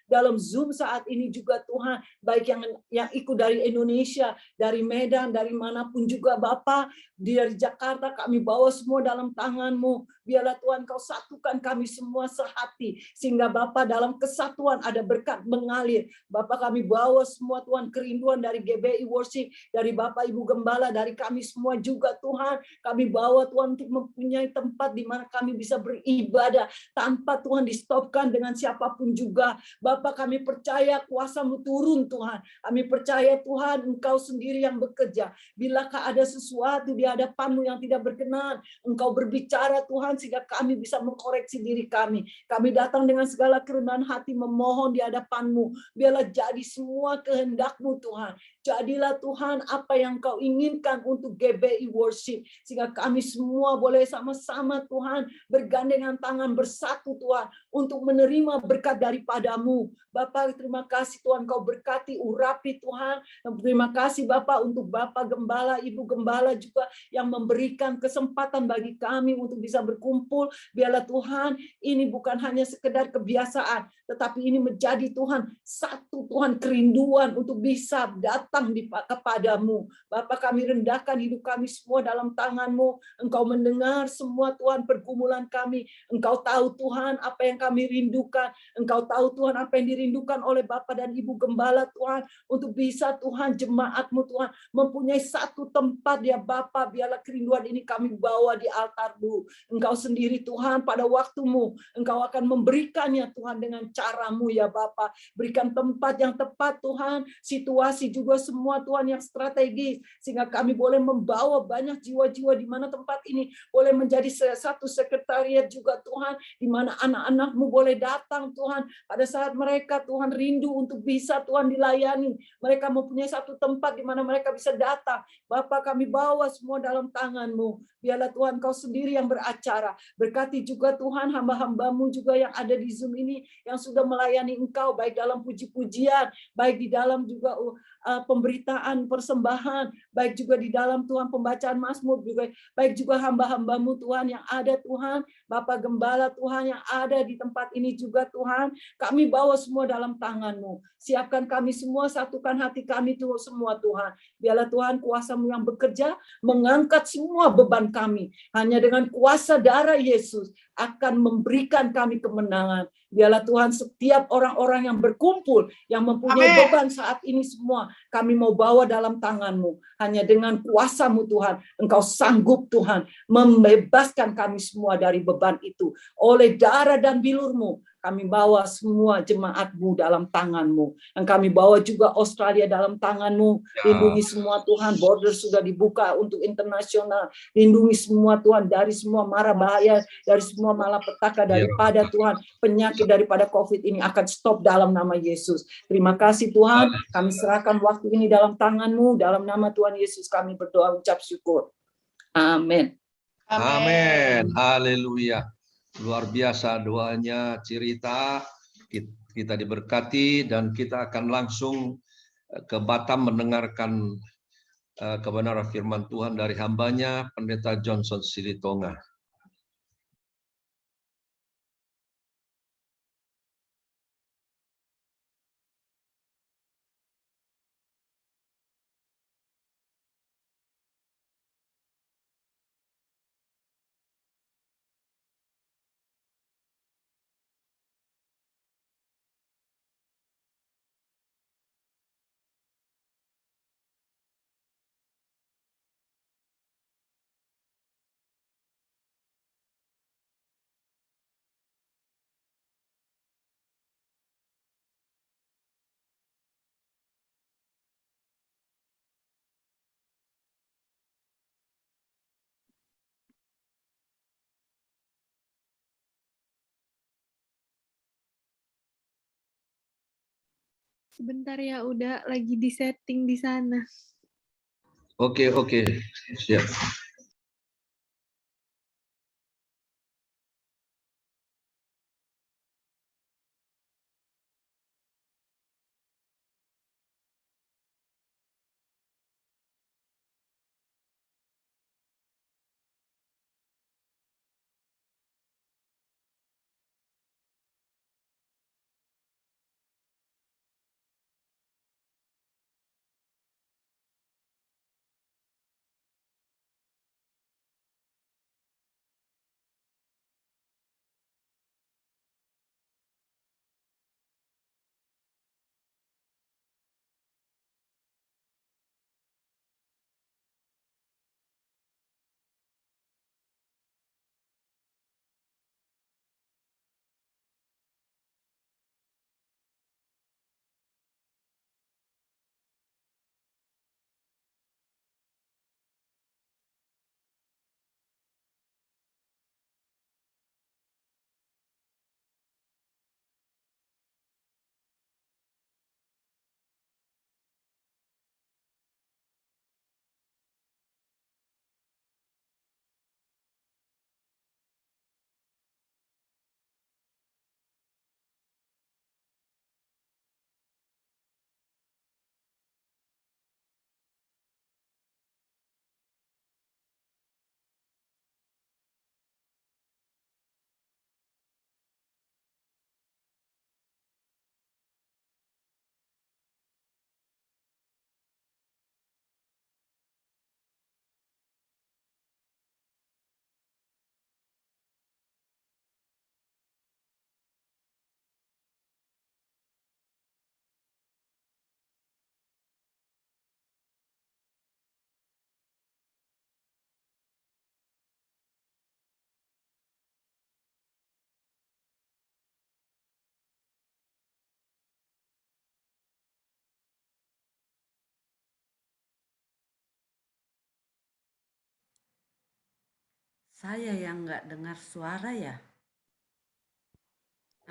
dalam Zoom saat ini juga Tuhan, baik yang ikut dari Indonesia, dari Medan, dari manapun juga Bapa, dari Jakarta, kami bawa semua dalam tangan-Mu. Biarlah Tuhan Kau satukan kami semua sehati, sehingga Bapa dalam kesatuan ada berkat mengalir. Bapa, kami bawa semua Tuhan kerinduan dari GBI Worship, dari Bapak Ibu Gembala, dari kami semua juga Tuhan, kami bawa Tuhan untuk mempunyai tempat di mana kami bisa beribadah tanpa Tuhan di-stopkan dengan siapapun juga. Bapa, kami percaya kuasa-Mu turun Tuhan. Kami percaya Tuhan Engkau sendiri yang bekerja. Bilakah ada sesuatu di hadapan-Mu yang tidak berkenan, Engkau berbicara Tuhan, sehingga kami bisa mengkoreksi diri kami. Kami datang dengan segala kerendahan hati memohon di hadapan-Mu. Biarlah jadi semua kehendak-Mu Tuhan. Jadilah Tuhan apa yang Kau inginkan untuk GBI Worship, sehingga kami semua boleh sama-sama Tuhan bergandengan tangan bersatu Tuhan untuk menerima berkat daripada-Mu. Bapak, terima kasih Tuhan, Kau berkati, urapi Tuhan. Dan terima kasih Bapak untuk Bapak Gembala, Ibu Gembala juga yang memberikan kesempatan bagi kami untuk bisa berkumpul. Biarlah Tuhan, ini bukan hanya sekedar kebiasaan, tetapi ini menjadi Tuhan satu Tuhan kerinduan untuk bisa datang kepadamu. Bapak, kami rendahkan hidup kami semua dalam tangan-Mu. Engkau mendengar semua Tuhan pergumulan kami. Engkau tahu Tuhan apa yang kami rindukan. Engkau tahu Tuhan apa yang dirindukan oleh Bapak dan Ibu Gembala Tuhan, untuk bisa Tuhan jemaat-Mu Tuhan mempunyai satu tempat ya Bapak. Biarlah kerinduan ini kami bawa di altar-Mu. Engkau sendiri Tuhan pada waktu-Mu, Engkau akan memberikannya Tuhan dengan cara-Mu ya Bapak. Berikan tempat yang tepat Tuhan, situasi juga semua Tuhan yang strategis, sehingga kami boleh membawa banyak jiwa-jiwa di mana tempat ini boleh menjadi satu sekretariat juga Tuhan, di mana anak-anak jemaat-Mu boleh datang Tuhan pada saat mereka Tuhan rindu untuk bisa Tuhan dilayani. Mereka mempunyai satu tempat di mana mereka bisa datang. Bapak, kami bawa semua dalam tangan-Mu. Biarlah Tuhan Kau sendiri yang beracara. Berkati juga Tuhan hamba-hamba-Mu juga yang ada di Zoom ini yang sudah melayani Engkau baik dalam puji-pujian, baik di dalam juga pemberitaan persembahan, baik juga di dalam Tuhan pembacaan Mazmur juga, baik juga hamba-hamba-Mu Tuhan yang ada Tuhan, Bapak Gembala Tuhan yang ada di tempat ini juga Tuhan, kami bawa semua dalam tangan-Mu. Siapkan kami semua, satukan hati kami Tuhan semua Tuhan. Biarlah Tuhan kuasa-Mu yang bekerja mengangkat semua beban kami. Hanya dengan kuasa darah Yesus akan memberikan kami kemenangan. Biarlah Tuhan setiap orang-orang yang berkumpul, yang mempunyai beban saat ini semua, kami mau bawa dalam tangan-Mu. Hanya dengan kuasa-Mu Tuhan, Engkau sanggup Tuhan, membebaskan kami semua dari beban itu. Oleh darah dan bilur-Mu, kami bawa semua jemaat-Mu dalam tangan-Mu. Dan kami bawa juga Australia dalam tangan-Mu. Lindungi semua Tuhan, border sudah dibuka untuk internasional. Lindungi semua Tuhan dari semua mara bahaya, dari semua malapetaka, daripada Tuhan penyakit daripada COVID ini akan stop dalam nama Yesus. Terima kasih Tuhan, kami serahkan waktu ini dalam tangan-Mu, dalam nama Tuhan Yesus kami berdoa ucap syukur. Amin. Amin. Haleluya. Luar biasa doanya Cirita. Kita diberkati dan kita akan langsung ke Batam mendengarkan kebenaran firman Tuhan dari hambanya Pendeta Johnson Silitonga. Sebentar ya, udah lagi di setting di sana. Oke, siap. Saya yang nggak dengar suara ya.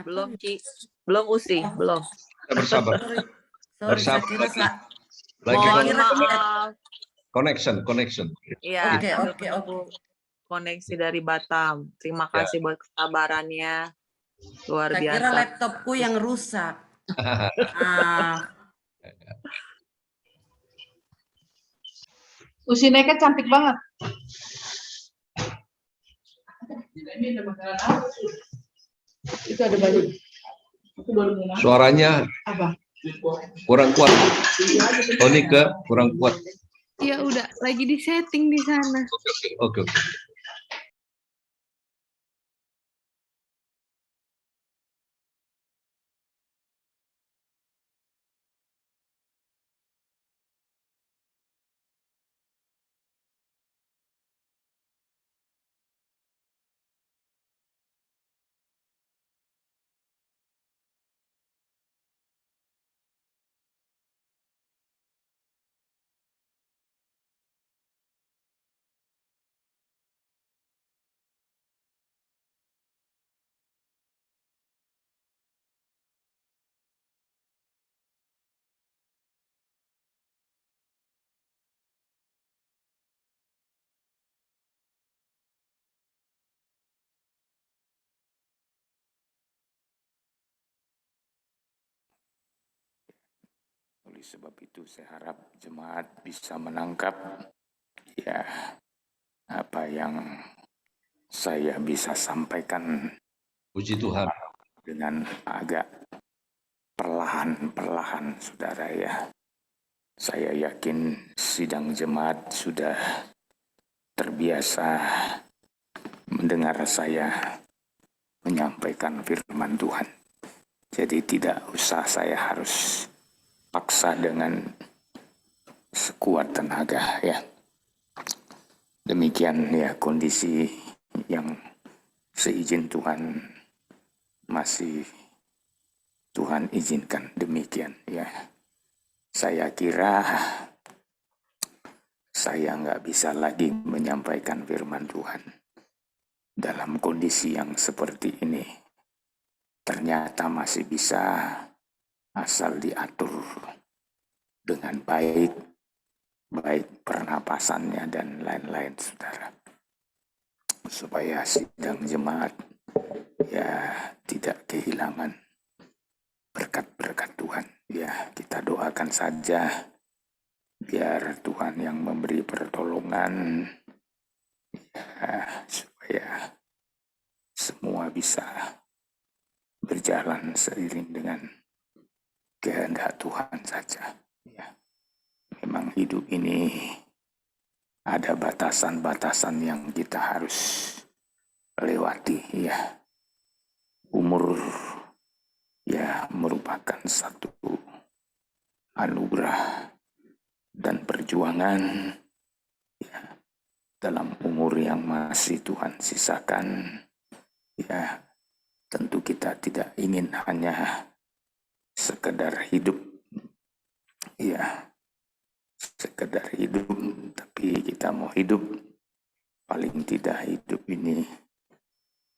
Belum, Ci. Belum, Usi. Belum. Bersabar. Sorry, saya kira Lagi Mohon kira ini maaf. connection. Iya, Oke, sambil oke. menunggu koneksi dari Batam. Terima Ya. kasih buat kesabarannya. Luar saya kira biasa. laptopku yang rusak. Ah, Usineka cantik banget. Itu ada baju. Aku baru mau masuk. Suaranya Apa? kurang kuat. Tonika kurang kuat. Ya udah, lagi di setting di sana. Oke. Oleh sebab itu saya harap jemaat bisa menangkap ya apa yang saya bisa sampaikan. Puji Tuhan. Dengan agak perlahan-perlahan, saudara ya. Saya yakin sidang jemaat sudah terbiasa mendengar saya menyampaikan firman Tuhan. Jadi tidak usah saya harus paksa dengan sekuat tenaga ya. Demikian ya kondisi yang seizin Tuhan masih Tuhan izinkan demikian ya. Saya kira saya nggak bisa lagi menyampaikan firman Tuhan dalam kondisi yang seperti ini. Ternyata masih bisa asal diatur dengan baik pernapasannya dan lain-lain, saudara. Supaya sidang jemaat ya tidak kehilangan berkat-berkat Tuhan. Ya, kita doakan saja biar Tuhan yang memberi pertolongan ya, supaya semua bisa berjalan seiring dengan kehendak Tuhan saja. Ya. Memang hidup ini ada batasan-batasan yang kita harus lewati ya. Umur ya merupakan satu anugerah dan perjuangan ya, dalam umur yang masih Tuhan sisakan ya. Tentu kita tidak ingin hanya sekedar hidup ya, sekedar hidup, tapi kita mau hidup paling tidak hidup ini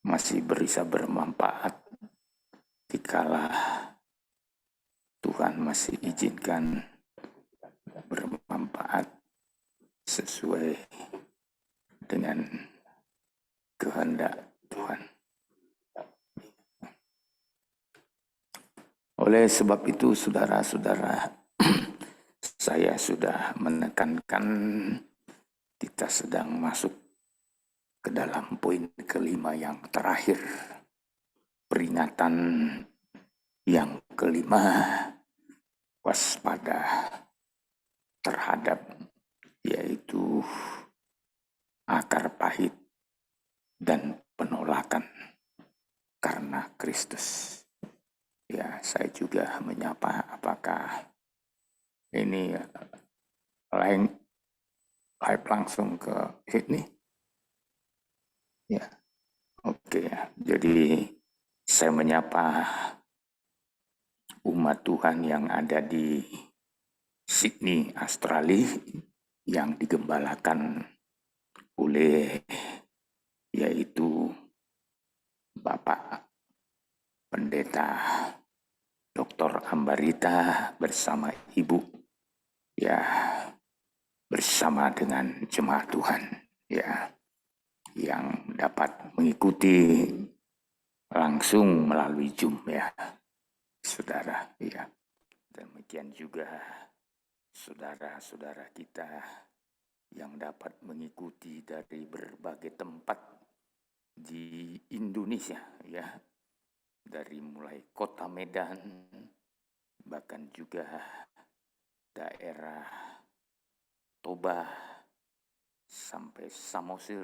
masih bisa bermanfaat dikala Tuhan masih izinkan bermanfaat sesuai dengan kehendak Tuhan. Oleh sebab itu, saudara-saudara, saya sudah menekankan kita sedang masuk ke dalam poin kelima yang terakhir. Peringatan yang kelima, waspada terhadap yaitu akar pahit dan penolakan karena Kristus. Ya, saya juga menyapa apakah ini live langsung ke ini? Ya, oke ya. Jadi saya menyapa umat Tuhan yang ada di Sydney, Australia, yang digembalakan oleh yaitu Bapak Pendeta Dr. Ambarita bersama Ibu, ya, bersama dengan jemaat Tuhan, ya, yang dapat mengikuti langsung melalui Zoom, ya, saudara, ya. Demikian juga saudara-saudara kita yang dapat mengikuti dari berbagai tempat di Indonesia, ya, dari mulai kota Medan, bahkan juga daerah Toba sampai Samosir,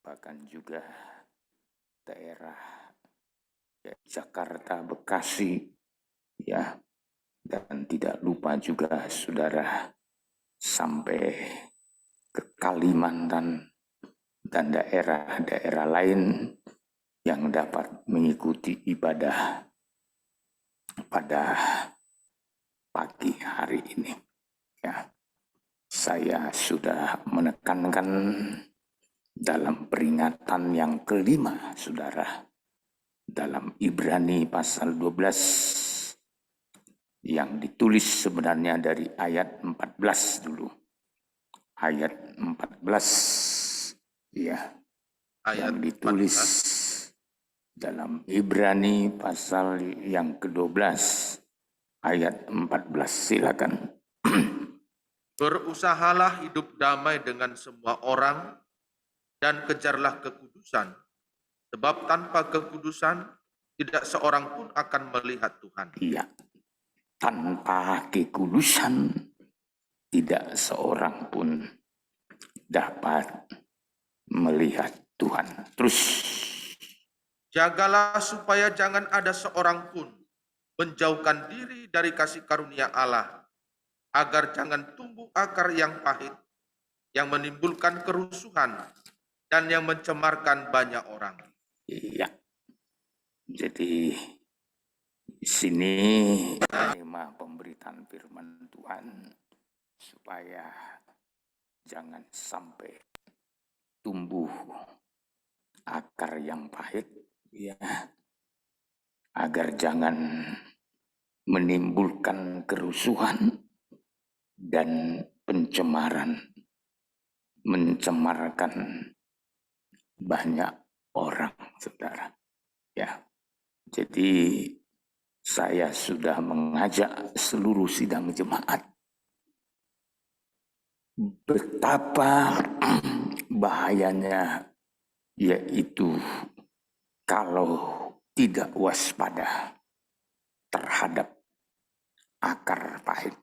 bahkan juga daerah ya, Jakarta, Bekasi, ya, dan tidak lupa juga saudara sampai ke Kalimantan dan daerah-daerah lain yang dapat mengikuti ibadah pada pagi hari ini. Ya, saya sudah menekankan dalam peringatan yang kelima, saudara, dalam Ibrani pasal 12 yang ditulis sebenarnya dari ayat 14 dulu. Ayat 14, ya, yang ditulis 14. Dalam Ibrani pasal yang ke-12 ayat 14, silakan. Berusahalah hidup damai dengan semua orang dan kejarlah kekudusan, sebab tanpa kekudusan tidak seorang pun akan melihat Tuhan. Iya, tanpa kekudusan tidak seorang pun dapat melihat Tuhan. Terus. Jagalah supaya jangan ada seorang pun menjauhkan diri dari kasih karunia Allah, agar jangan tumbuh akar yang pahit, yang menimbulkan kerusuhan, dan yang mencemarkan banyak orang. Iya. Jadi di sini tema pemberitaan firman Tuhan supaya jangan sampai tumbuh akar yang pahit, ya, agar jangan menimbulkan kerusuhan dan pencemaran, mencemarkan banyak orang, saudara. Ya, jadi saya sudah mengajak seluruh sidang jemaat betapa bahayanya, yaitu kalau tidak waspada terhadap akar pahit.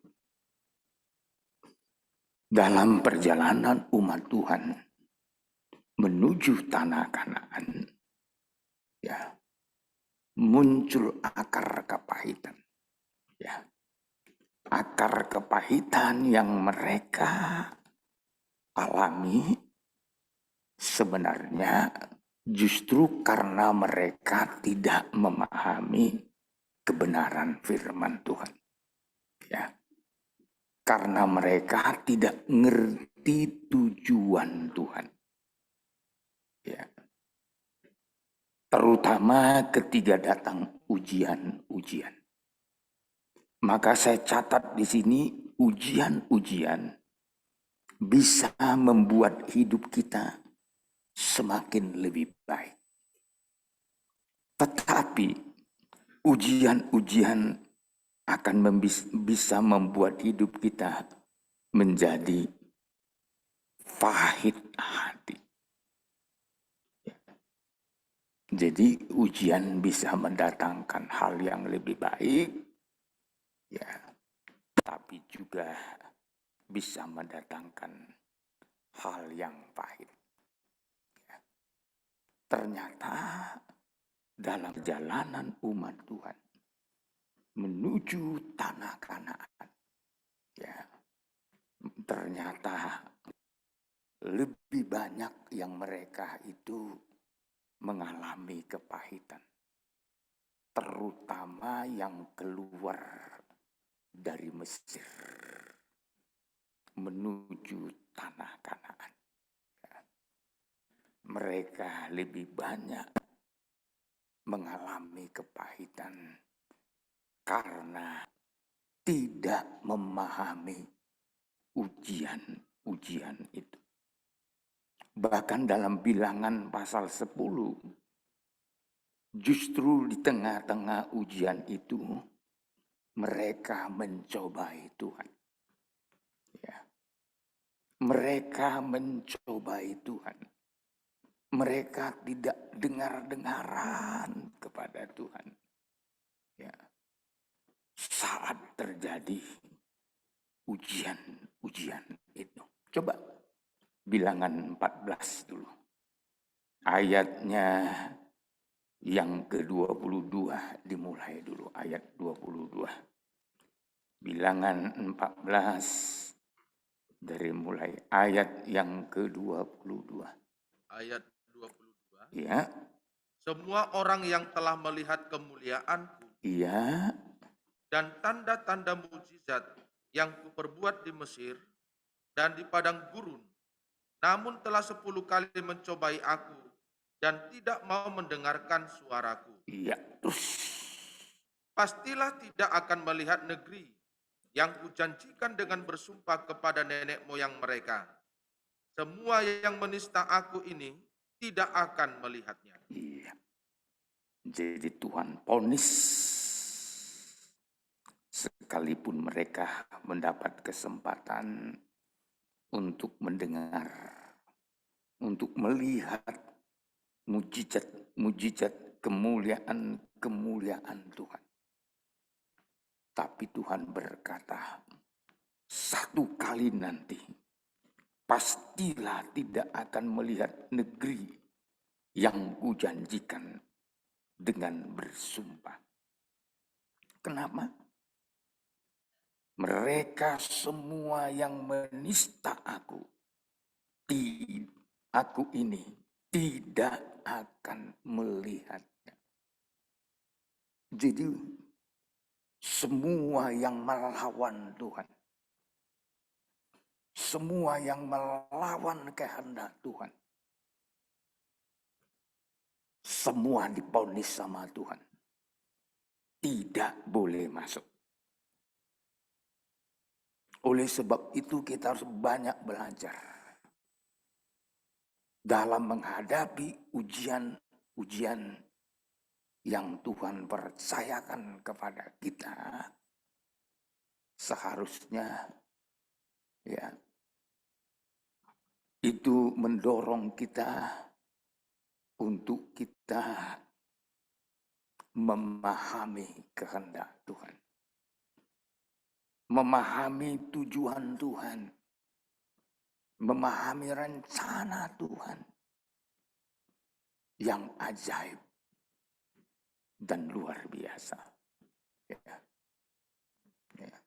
Dalam perjalanan umat Tuhan menuju tanah Kanaan, ya, muncul akar kepahitan. Ya, akar kepahitan yang mereka alami sebenarnya justru karena mereka tidak memahami kebenaran firman Tuhan. Ya, karena mereka tidak ngerti tujuan Tuhan. Ya, terutama ketika datang ujian-ujian. Maka saya catat di sini ujian-ujian bisa membuat hidup kita semakin lebih baik. Tetapi ujian-ujian akan bisa membuat hidup kita menjadi pahit hati. Jadi ujian bisa mendatangkan hal yang lebih baik, ya, tapi juga bisa mendatangkan hal yang pahit. Ya. Ternyata dalam jalanan umat Tuhan menuju tanah Kanaan, ya, ternyata lebih banyak yang mereka itu mengalami kepahitan, terutama yang keluar dari Mesir menuju tanah Kanaan. Mereka lebih banyak mengalami kepahitan karena tidak memahami ujian-ujian itu. Bahkan dalam Bilangan pasal 10, justru di tengah-tengah ujian itu, mereka mencobai Tuhan. Ya. Mereka mencobai Tuhan. Mereka tidak dengar-dengaran kepada Tuhan. Ya. Saat terjadi ujian itu. Coba Bilangan 14 dulu. Ayatnya yang ke-22 dimulai dulu, ayat 22. Bilangan 14 dari mulai ayat yang ke-22. Ayat 22. Ya. Semua orang yang telah melihat kemuliaanku Iya. dan tanda-tanda mujizat yang kuperbuat di Mesir dan di padang gurun, namun telah 10 kali mencobai aku dan tidak mau mendengarkan suaraku. Iya. Pastilah tidak akan melihat negeri yang kujanjikan dengan bersumpah kepada nenek moyang mereka. Semua yang menista aku ini tidak akan melihatnya. Iya. Jadi Tuhan vonis, sekalipun mereka mendapat kesempatan untuk mendengar, untuk melihat mujizat, kemuliaan Tuhan. Tapi Tuhan berkata, satu kali nanti, pastilah tidak akan melihat negeri yang kujanjikan dengan bersumpah. Kenapa? Mereka semua yang menista aku ini tidak akan melihatnya. Jadi semua yang melawan Tuhan, semua yang melawan kehendak Tuhan, semua divonis sama Tuhan, tidak boleh masuk. Oleh sebab itu kita harus banyak belajar dalam menghadapi ujian yang Tuhan percayakan kepada kita. Seharusnya ya itu mendorong kita untuk kita memahami kehendak Tuhan, memahami tujuan Tuhan, memahami rencana Tuhan yang ajaib dan luar biasa. Ya. Ya.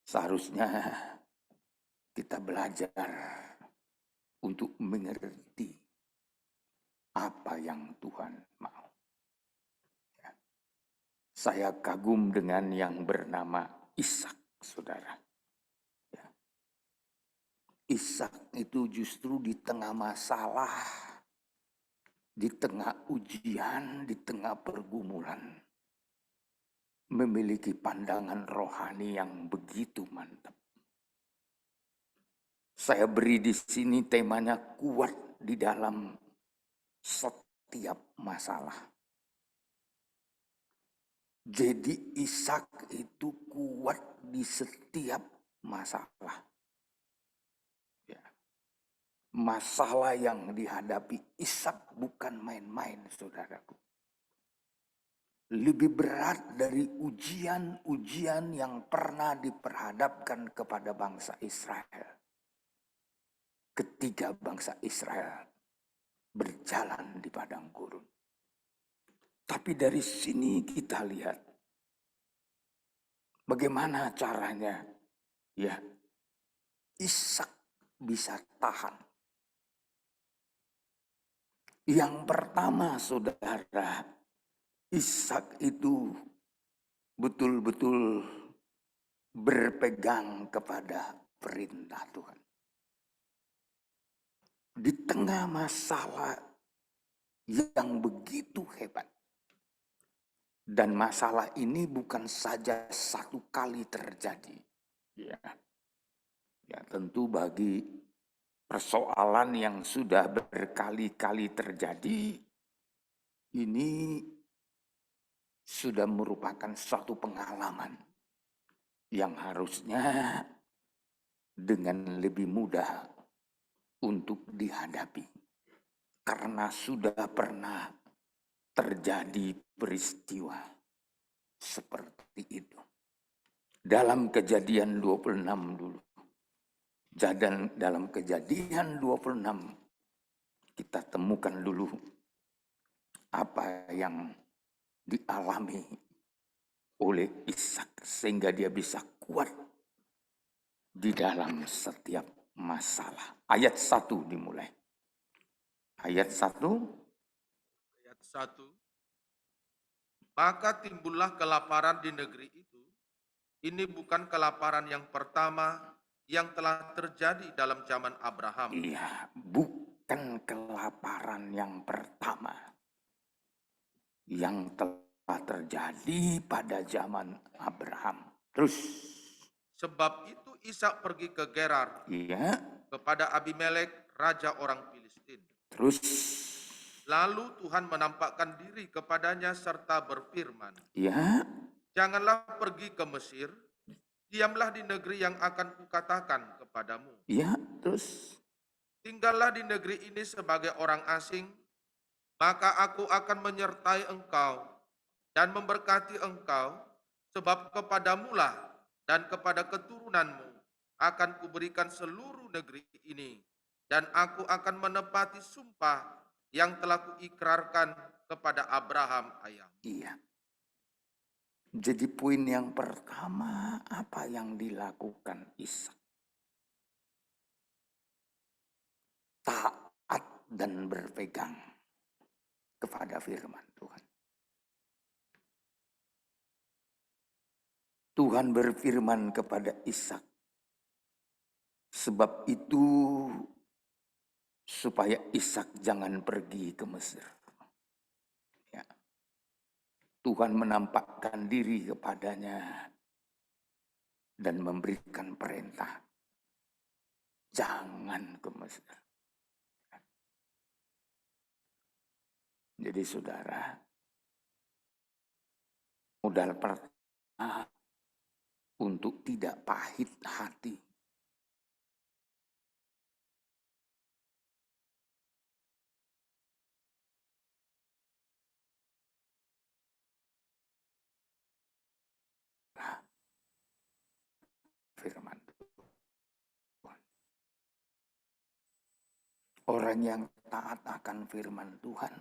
Seharusnya kita belajar untuk mengerti apa yang Tuhan mau. Ya. Saya kagum dengan yang bernama Ishak, saudara. Ya. Ishak itu justru di tengah masalah, di tengah ujian, di tengah pergumulan, memiliki pandangan rohani yang begitu mantap. Saya beri di sini temanya kuat di dalam setiap masalah. Jadi Ishak itu kuat di setiap masalah. Ya. Masalah yang dihadapi Ishak bukan main-main, saudaraku. Lebih berat dari ujian-ujian yang pernah diperhadapkan kepada bangsa Israel. Ketika bangsa Israel berjalan di padang gurun. Tapi dari sini kita lihat bagaimana caranya ya Ishak bisa tahan. Yang pertama, saudara, Ishak itu betul-betul berpegang kepada perintah Tuhan. Di tengah masalah yang begitu hebat. Dan masalah ini bukan saja satu kali terjadi. Ya, tentu bagi persoalan yang sudah berkali-kali terjadi, ini sudah merupakan suatu pengalaman yang harusnya dengan lebih mudah untuk dihadapi. Karena sudah pernah terjadi peristiwa seperti itu. Dalam Kejadian 26 dulu. Dalam Kejadian 26 kita temukan dulu apa yang dialami oleh Ishak sehingga dia bisa kuat di dalam setiap masalah. Ayat 1 dimulai. Ayat 1. Ayat 1. Maka timbullah kelaparan di negeri itu. Ini bukan kelaparan yang pertama yang telah terjadi dalam zaman Abraham. Iya, bukan kelaparan yang pertama yang telah terjadi pada zaman Abraham. Terus. Sebab itu Ishak pergi ke Gerar. Iya. Kepada Abimelek, raja orang Filistin. Terus. Lalu Tuhan menampakkan diri kepadanya serta berfirman. Ya. Janganlah pergi ke Mesir, diamlah di negeri yang akan kukatakan kepadamu. Ya, terus. Tinggallah di negeri ini sebagai orang asing, maka aku akan menyertai engkau dan memberkati engkau, sebab kepadamulah dan kepada keturunanmu akan kuberikan seluruh negeri ini, dan aku akan menepati sumpah yang telah kuikrarkan kepada Abraham ayahmu. Iya. Jadi poin yang pertama apa yang dilakukan Ishak? Taat dan berpegang kepada firman Tuhan. Tuhan berfirman kepada Ishak, sebab itu supaya Ishak jangan pergi ke Mesir. Ya. Tuhan menampakkan diri kepadanya dan memberikan perintah, jangan ke Mesir. Jadi saudara, modal pertama untuk tidak pahit hati. Firman Tuhan. Orang yang taat akan firman Tuhan,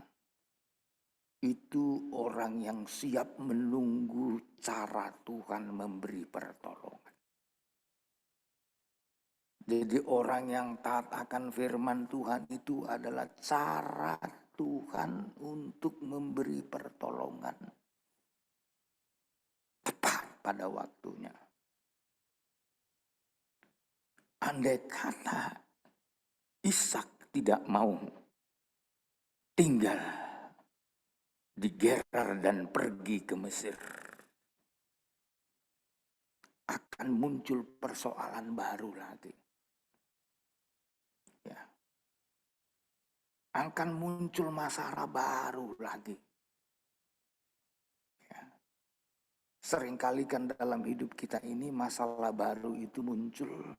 itu orang yang siap menunggu cara Tuhan memberi pertolongan. Jadi orang yang taat akan firman Tuhan itu adalah cara Tuhan untuk memberi pertolongan tepat pada waktunya. Andai kata Ishak tidak mau tinggal di Gerar dan pergi ke Mesir, akan muncul persoalan baru lagi. Ya. Akan muncul masalah baru lagi. Ya. Seringkali kan dalam hidup kita ini masalah baru itu muncul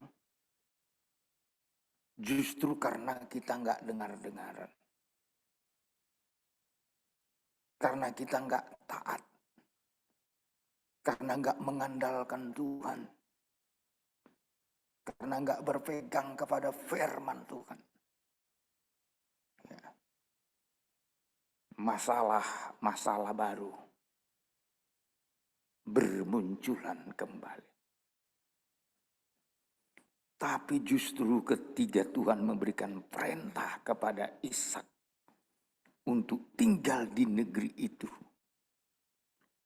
justru karena kita nggak dengar-dengaran. Karena kita nggak taat. Karena nggak mengandalkan Tuhan. Karena nggak berpegang kepada firman Tuhan. Ya. Masalah baru bermunculan kembali. Tapi justru ketika Tuhan memberikan perintah kepada Ishak untuk tinggal di negeri itu,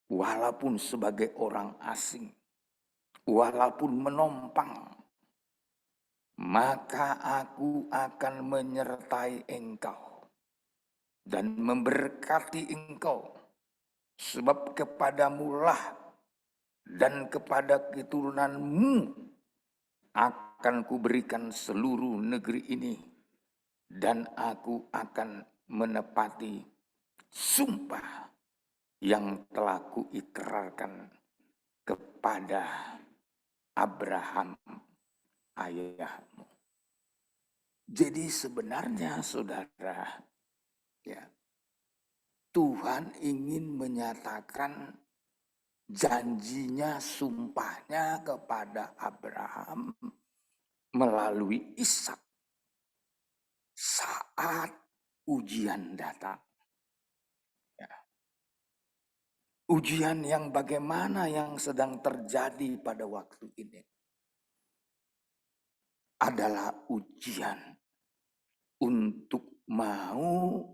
walaupun sebagai orang asing, walaupun menumpang, maka aku akan menyertai engkau dan memberkati engkau, sebab kepadamulah dan kepada keturunanmu akan kuberikan seluruh negeri ini, dan aku akan menepati sumpah yang telah kuikrarkan kepada Abraham ayahmu. Jadi sebenarnya saudara, ya, Tuhan ingin menyatakan janjinya, sumpahnya kepada Abraham melalui Ishak saat ujian datang. Ya. Ujian yang bagaimana yang sedang terjadi pada waktu ini adalah ujian untuk mau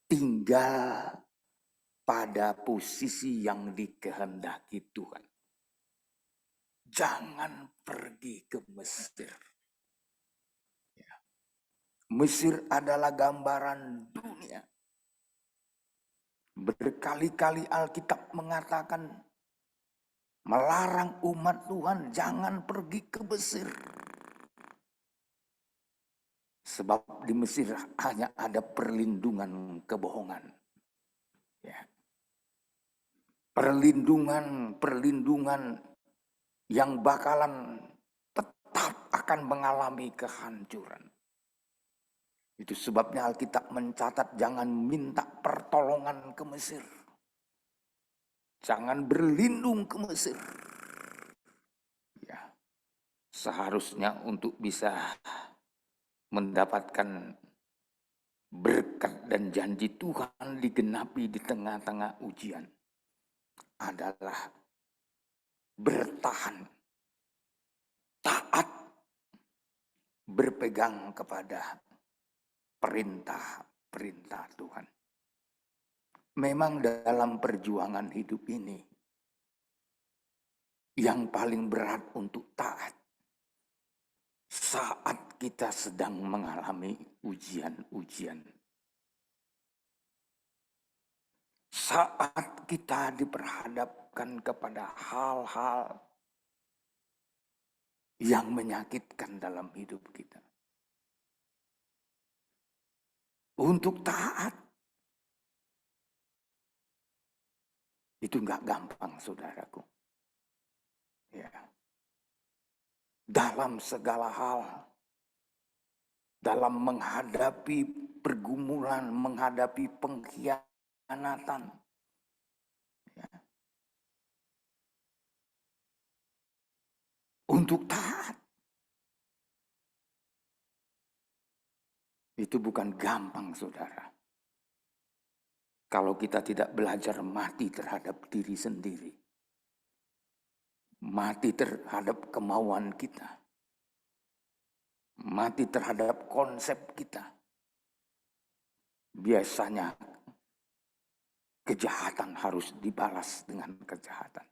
tinggal pada posisi yang dikehendaki Tuhan. Jangan pergi ke Mesir. Ya. Mesir adalah gambaran dunia. Berkali-kali Alkitab mengatakan, melarang umat Tuhan jangan pergi ke Mesir. Sebab di Mesir hanya ada perlindungan kebohongan. Ya. Perlindungan yang bakalan tetap akan mengalami kehancuran. Itu sebabnya Alkitab mencatat jangan minta pertolongan ke Mesir. Jangan berlindung ke Mesir. Ya. Seharusnya untuk bisa mendapatkan berkat dan janji Tuhan digenapi di tengah-tengah ujian adalah bertahan, taat, berpegang kepada perintah-perintah Tuhan. Memang dalam perjuangan hidup ini yang paling berat untuk taat saat kita sedang mengalami ujian-ujian. Saat kita diperhadapkan kepada hal-hal yang menyakitkan dalam hidup kita. Untuk taat, itu nggak gampang, saudaraku. Ya. Dalam segala hal, dalam menghadapi pergumulan, menghadapi pengkhianatan, ya. Untuk taat, itu bukan gampang, saudara. Kalau kita tidak belajar mati terhadap diri sendiri, mati terhadap kemauan kita, mati terhadap konsep kita, biasanya kejahatan harus dibalas dengan kejahatan.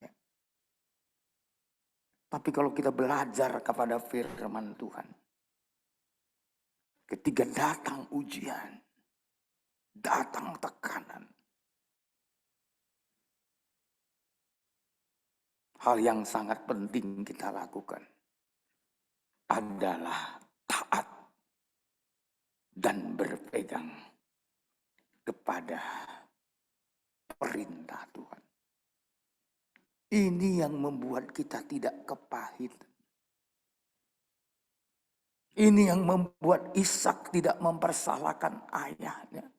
Ya. Tapi kalau kita belajar kepada firman Tuhan, ketika datang ujian, datang tekanan, hal yang sangat penting kita lakukan adalah taat dan berpegang kepada perintah Tuhan. Ini yang membuat kita tidak kepahitan. Ini yang membuat Ishak tidak mempersalahkan ayahnya.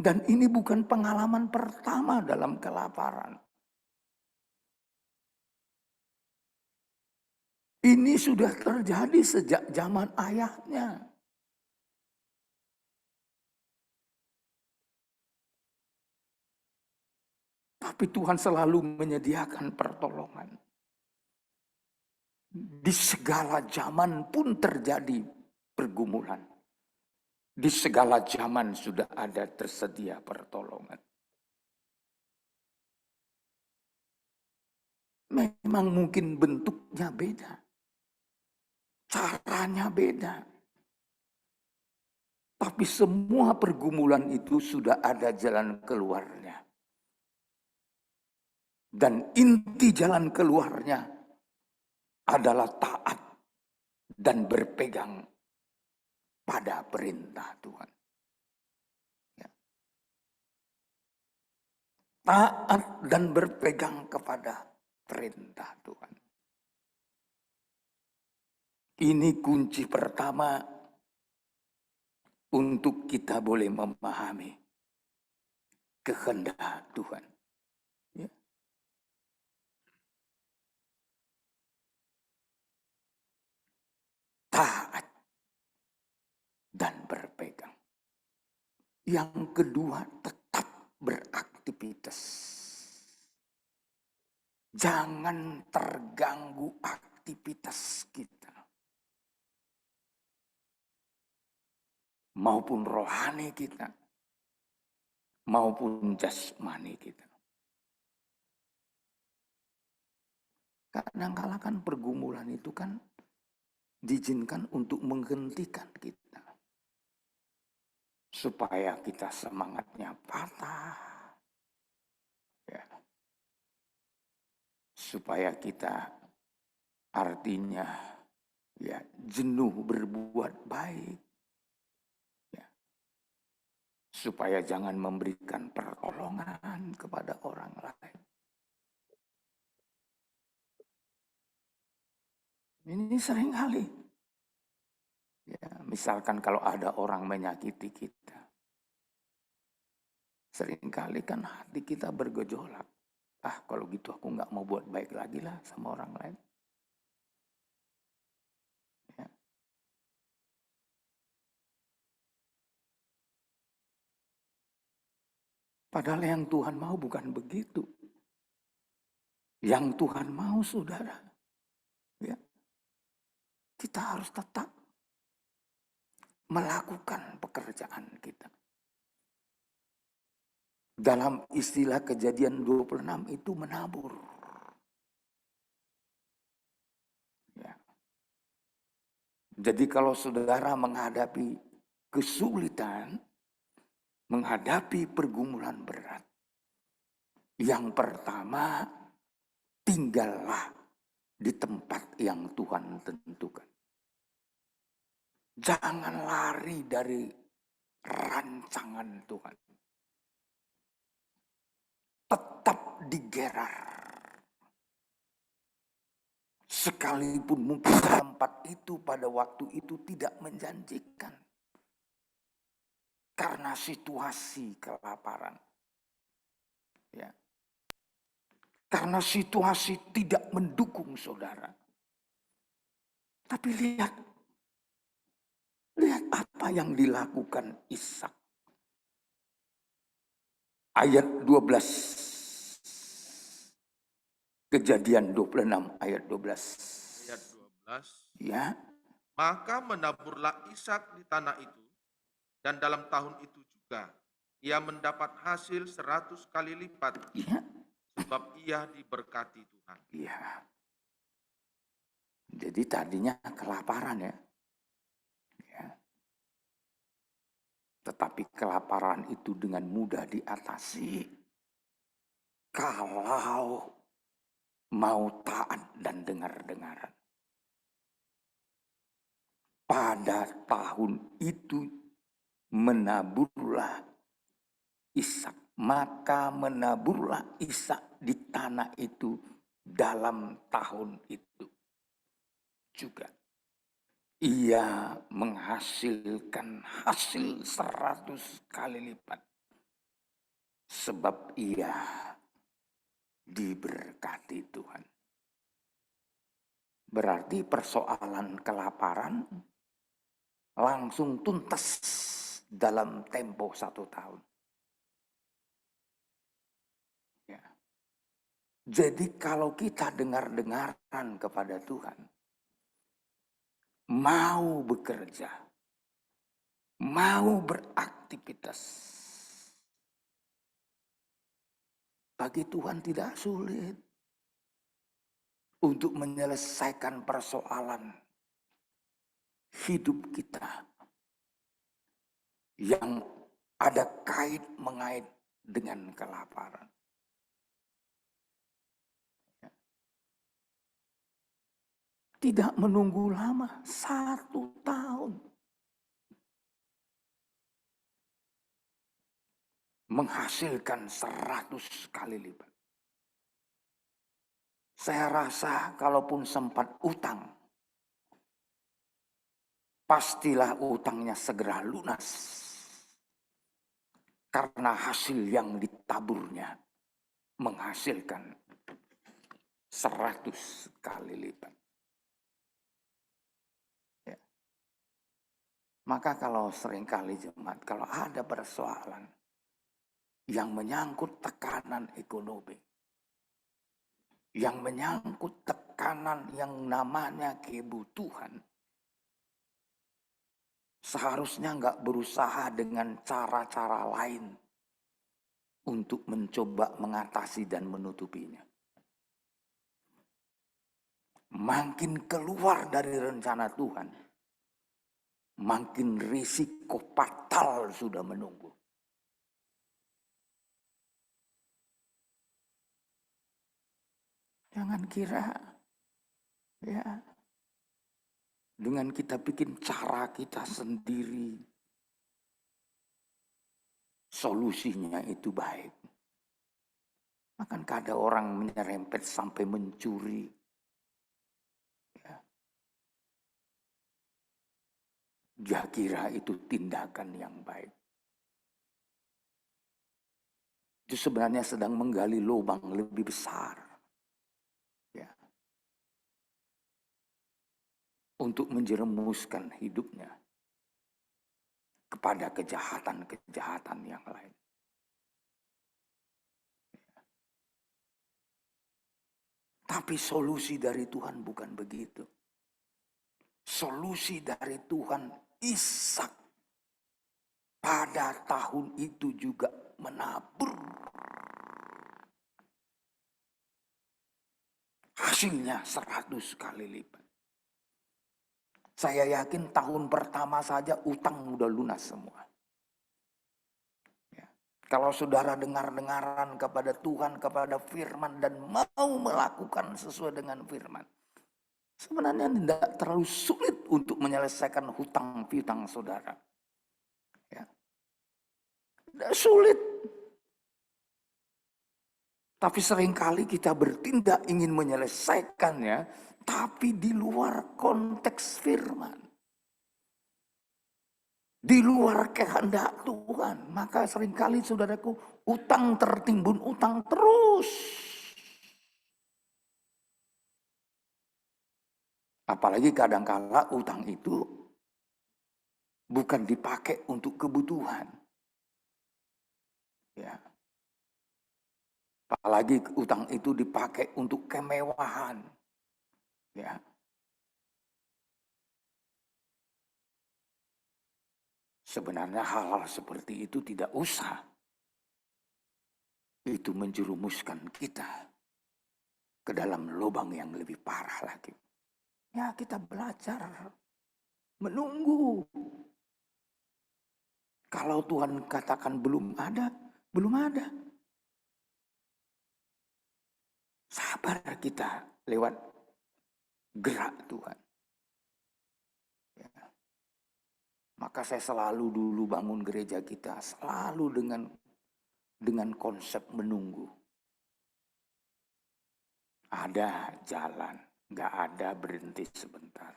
Dan ini bukan pengalaman pertama dalam kelaparan. Ini sudah terjadi sejak zaman ayahnya. Tapi Tuhan selalu menyediakan pertolongan. Di segala zaman pun terjadi pergumulan. Di segala zaman sudah ada tersedia pertolongan. Memang mungkin bentuknya beda. caranya beda. Tapi semua pergumulan itu sudah ada jalan keluarnya. Dan inti jalan keluarnya adalah taat dan berpegang pada perintah Tuhan. Ya. Taat dan berpegang kepada perintah Tuhan. Ini kunci pertama untuk kita boleh memahami kehendak Tuhan. Ya. Taat dan berpegang. Yang kedua, tetap beraktivitas. Jangan terganggu aktivitas kita. Maupun rohani kita, maupun jasmani kita. Kadang-kala kan pergumulan itu kan diizinkan untuk menghentikan kita. Supaya kita semangatnya patah. Ya. Supaya kita artinya ya jenuh berbuat baik. Supaya jangan memberikan pertolongan kepada orang lain. Ini seringkali. Ya, misalkan kalau ada orang menyakiti kita. Seringkali kan hati kita bergejolak. Ah, kalau gitu aku nggak mau buat baik lagi lah sama orang lain. Ya. Padahal yang Tuhan mau bukan begitu. Yang Tuhan mau, saudara, ya, kita harus tetap melakukan pekerjaan kita. Dalam istilah Kejadian 26 itu menabur. Ya. Jadi kalau saudara menghadapi kesulitan, menghadapi pergumulan berat. Yang pertama, tinggallah di tempat yang Tuhan tentukan. Jangan lari dari rancangan Tuhan. Tetap digerar. Sekalipun mungkin tempat itu pada waktu itu tidak menjanjikan. Karena situasi kelaparan. Ya. Karena situasi tidak mendukung saudara. Tapi lihat apa yang dilakukan Ishak. Ayat 12. Kejadian 26 ayat 12. Ayat 12. Ya. Maka menaburlah Ishak di tanah itu. Dan dalam tahun itu juga, ia mendapat hasil 100 kali lipat. Ya. Sebab ia diberkati Tuhan. Iya. Jadi tadinya kelaparan ya. Ya. Tetapi kelaparan itu dengan mudah diatasi. Kalau mau taat dan dengar-dengaran. Pada tahun itu menaburlah Ishak. Maka menaburlah Ishak di tanah itu dalam tahun itu juga. Ia menghasilkan hasil 100 kali lipat. Sebab ia diberkati Tuhan. Berarti persoalan kelaparan langsung tuntas dalam tempo 1 tahun. Ya. Jadi kalau kita dengar-dengaran kepada Tuhan, mau bekerja, mau beraktivitas, bagi Tuhan tidak sulit untuk menyelesaikan persoalan hidup kita yang ada kait mengait dengan kelaparan. Tidak menunggu lama, 1 tahun. Menghasilkan 100 kali lipat. Saya rasa kalaupun sempat utang, pastilah utangnya segera lunas. Karena hasil yang ditaburnya menghasilkan 100 kali lipat. Ya. Maka kalau seringkali jemaat, kalau ada persoalan yang menyangkut tekanan ekonomi, yang menyangkut tekanan yang namanya kebutuhan, seharusnya nggak berusaha dengan cara-cara lain untuk mencoba mengatasi dan menutupinya. Makin keluar dari rencana Tuhan, makin risiko fatal sudah menunggu. Jangan kira ya dengan kita bikin cara kita sendiri solusinya itu baik. Akankah ada orang menyerempet sampai mencuri? Ya. Dia kira itu tindakan yang baik. Itu sebenarnya sedang menggali lubang lebih besar. Untuk menjerumuskan hidupnya kepada kejahatan-kejahatan yang lain. Tapi solusi dari Tuhan bukan begitu. Solusi dari Tuhan, Ishak pada tahun itu juga menabur. Hasilnya 100 kali lipat. Saya yakin tahun pertama saja utang udah lunas semua. Ya. Kalau saudara dengar-dengaran kepada Tuhan, kepada firman, dan mau melakukan sesuai dengan firman, sebenarnya tidak terlalu sulit untuk menyelesaikan hutang piutang saudara. Ya. Tidak sulit. Tapi seringkali kita bertindak ingin menyelesaikannya, tapi di luar konteks firman. Di luar kehendak Tuhan. Maka seringkali saudaraku, utang tertimbun utang terus. Apalagi kadang-kala utang itu bukan dipakai untuk kebutuhan. Ya. Apalagi utang itu dipakai untuk kemewahan. Ya. Sebenarnya hal-hal seperti itu tidak usah. Itu menjerumuskan kita ke dalam lubang yang lebih parah lagi. Ya, kita belajar menunggu. Kalau Tuhan katakan belum ada, belum ada. Sabar kita lewat gerak Tuhan. Ya. Maka saya selalu dulu bangun gereja kita selalu dengan konsep menunggu. Ada jalan, nggak ada berhenti sebentar.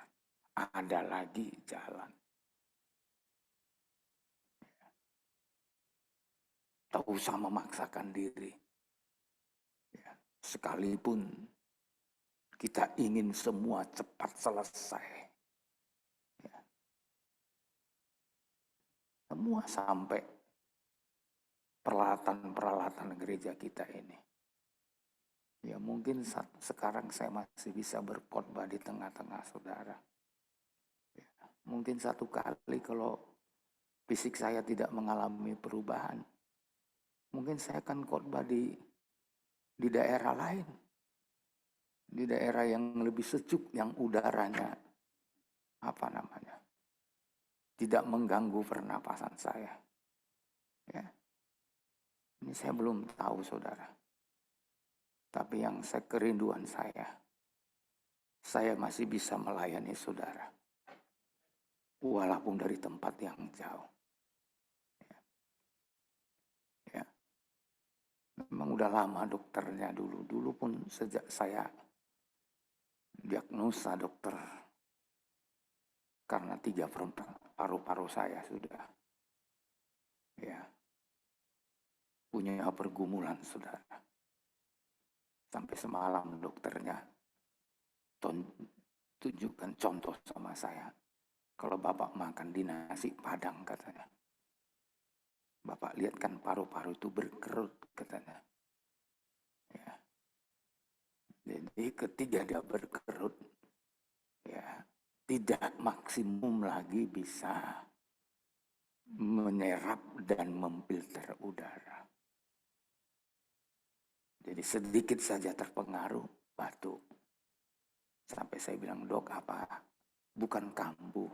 Ada lagi jalan. Tak usah memaksakan diri. Ya. Sekalipun kita ingin semua cepat selesai. Ya. Semua sampai peralatan-peralatan gereja kita ini. Ya mungkin sekarang saya masih bisa berkhotbah di tengah-tengah saudara. Ya. Mungkin satu kali kalau fisik saya tidak mengalami perubahan, mungkin saya akan khotbah di daerah lain. Di daerah yang lebih sejuk, yang udaranya tidak mengganggu pernapasan saya. Ya. Ini saya belum tahu, saudara. Tapi yang kerinduan saya masih bisa melayani saudara. Walaupun dari tempat yang jauh. Ya. Memang udah lama dokternya dulu. Dulu pun sejak saya diagnosa dokter. Karena 3 paru-paru saya sudah. Ya. Punya pergumulan saudara. Sampai semalam dokternya tunjukkan contoh sama saya. Kalau Bapak makan di nasi padang katanya. Bapak lihat kan paru-paru itu berkerut katanya. Ya. Jadi ketika dia berkerut, ya tidak maksimum lagi bisa menyerap dan memfilter udara. Jadi sedikit saja terpengaruh, batuk. Sampai saya bilang, dok apa? Bukan kambuh.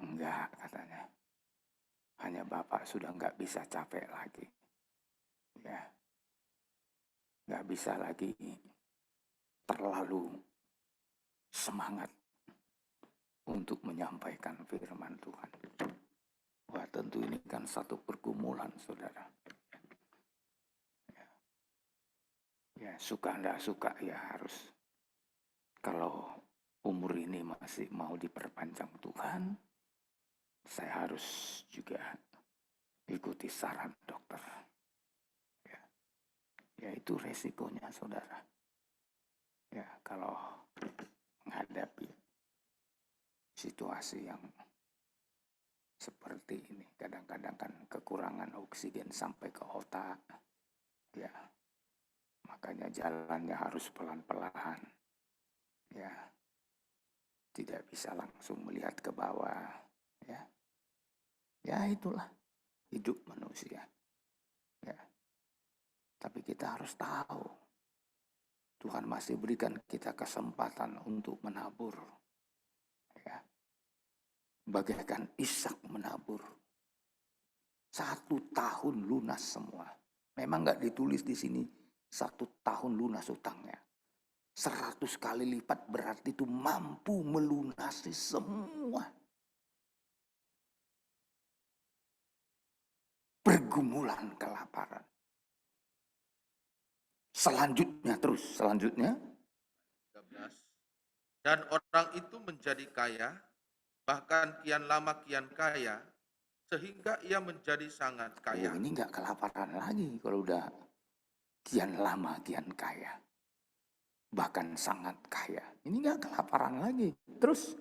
Enggak, katanya. Hanya Bapak sudah enggak bisa capek lagi. Ya. Enggak bisa lagi terlalu semangat untuk menyampaikan firman Tuhan. Wah, tentu ini kan satu pergumulan, saudara. Ya, suka enggak suka ya harus. Kalau umur ini masih mau diperpanjang Tuhan, saya harus juga ikuti saran dokter. Ya itu resikonya saudara. Ya kalau menghadapi situasi yang seperti ini, kadang-kadang kan kekurangan oksigen sampai ke otak. Ya. Makanya jalannya harus pelan-pelan. Ya. Tidak bisa langsung melihat ke bawah, ya. Ya itulah hidup manusia. Ya. Tapi kita harus tahu Tuhan masih berikan kita kesempatan untuk menabur. Ya. Bagaikan Ishak menabur. 1 tahun lunas semua. Memang nggak ditulis di sini 1 tahun lunas utangnya. 100 kali lipat berarti itu mampu melunasi semua pergumulan kelaparan. Selanjutnya. 13. Dan orang itu menjadi kaya, bahkan kian lama kian kaya, sehingga ia menjadi sangat kaya. Oh, ini nggak kelaparan lagi kalau udah kian lama kian kaya. Bahkan sangat kaya. Ini nggak kelaparan lagi. Terus?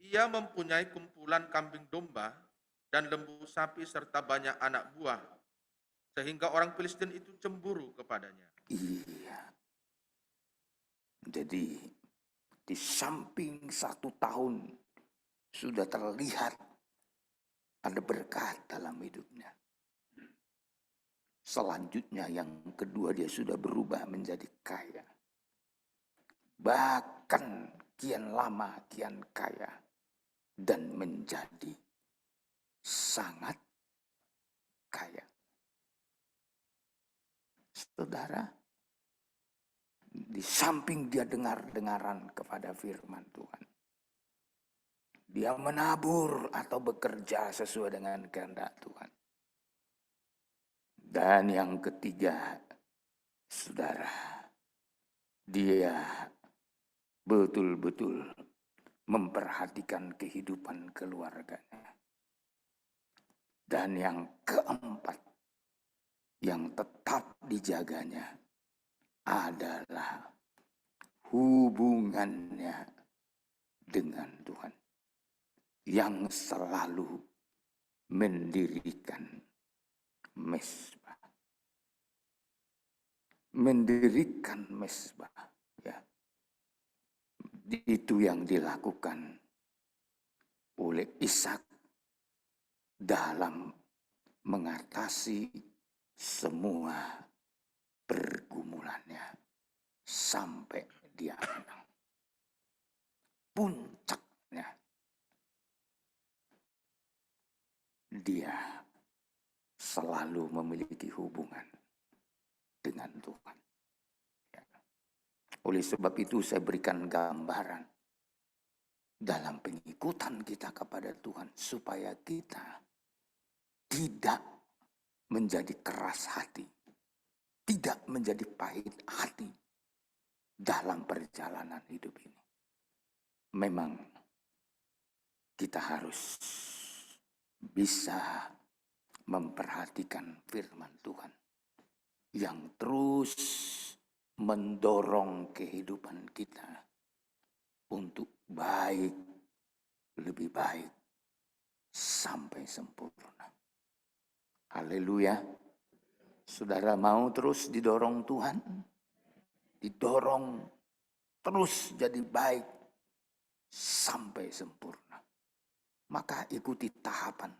Ia mempunyai kumpulan kambing domba dan lembu sapi serta banyak anak buah. Sehingga orang Filistin itu cemburu kepadanya. Iya. Jadi di samping 1 tahun sudah terlihat ada berkat dalam hidupnya. Selanjutnya yang kedua dia sudah berubah menjadi kaya. Bahkan kian lama kian kaya dan menjadi sangat kaya. Saudara, di samping dia dengar-dengaran kepada firman Tuhan, dia menabur atau bekerja sesuai dengan kehendak Tuhan. Dan yang ketiga, saudara, dia betul-betul memperhatikan kehidupan keluarganya. Dan yang keempat, yang tetap dijaganya adalah hubungannya dengan Tuhan. Yang selalu mendirikan mezbah. Mendirikan mezbah. Ya. Itu yang dilakukan oleh Ishak dalam mengatasi semua pergumulannya sampai dia menang. Puncaknya dia selalu memiliki hubungan dengan Tuhan. Oleh sebab itu saya berikan gambaran dalam pengikutan kita kepada Tuhan supaya kita tidak menjadi keras hati, tidak menjadi pahit hati dalam perjalanan hidup ini. Memang kita harus bisa memperhatikan firman Tuhan yang terus mendorong kehidupan kita untuk baik, lebih baik, sampai sempurna. Haleluya. Saudara mau terus didorong Tuhan? Didorong terus jadi baik sampai sempurna. Maka ikuti tahapan.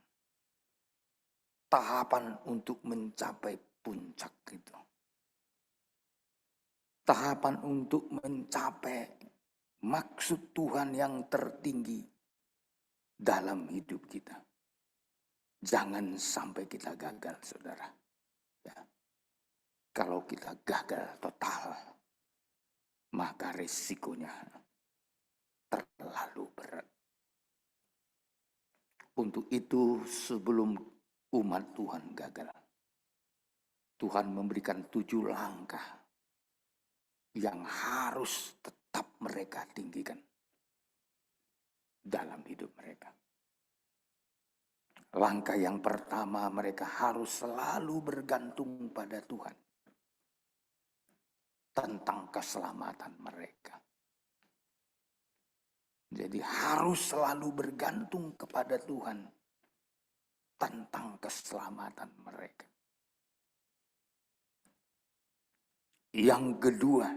Tahapan untuk mencapai puncak itu. Tahapan untuk mencapai maksud Tuhan yang tertinggi dalam hidup kita. Jangan sampai kita gagal, saudara. Ya. Kalau kita gagal total, maka resikonya terlalu berat. Untuk itu sebelum umat Tuhan gagal, Tuhan memberikan 7 langkah yang harus tetap mereka tinggikan dalam hidup mereka. Langkah yang pertama, mereka harus selalu bergantung pada Tuhan tentang keselamatan mereka. Jadi harus selalu bergantung kepada Tuhan tentang keselamatan mereka. Yang kedua,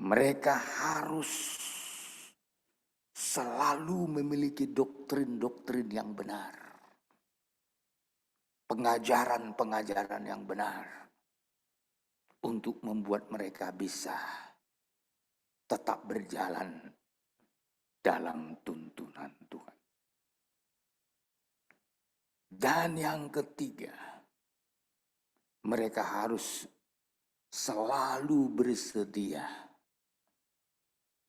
mereka harus selalu memiliki doktrin-doktrin yang benar. Pengajaran-pengajaran yang benar. Untuk membuat mereka bisa tetap berjalan dalam tuntunan Tuhan. Dan yang ketiga, mereka harus selalu bersedia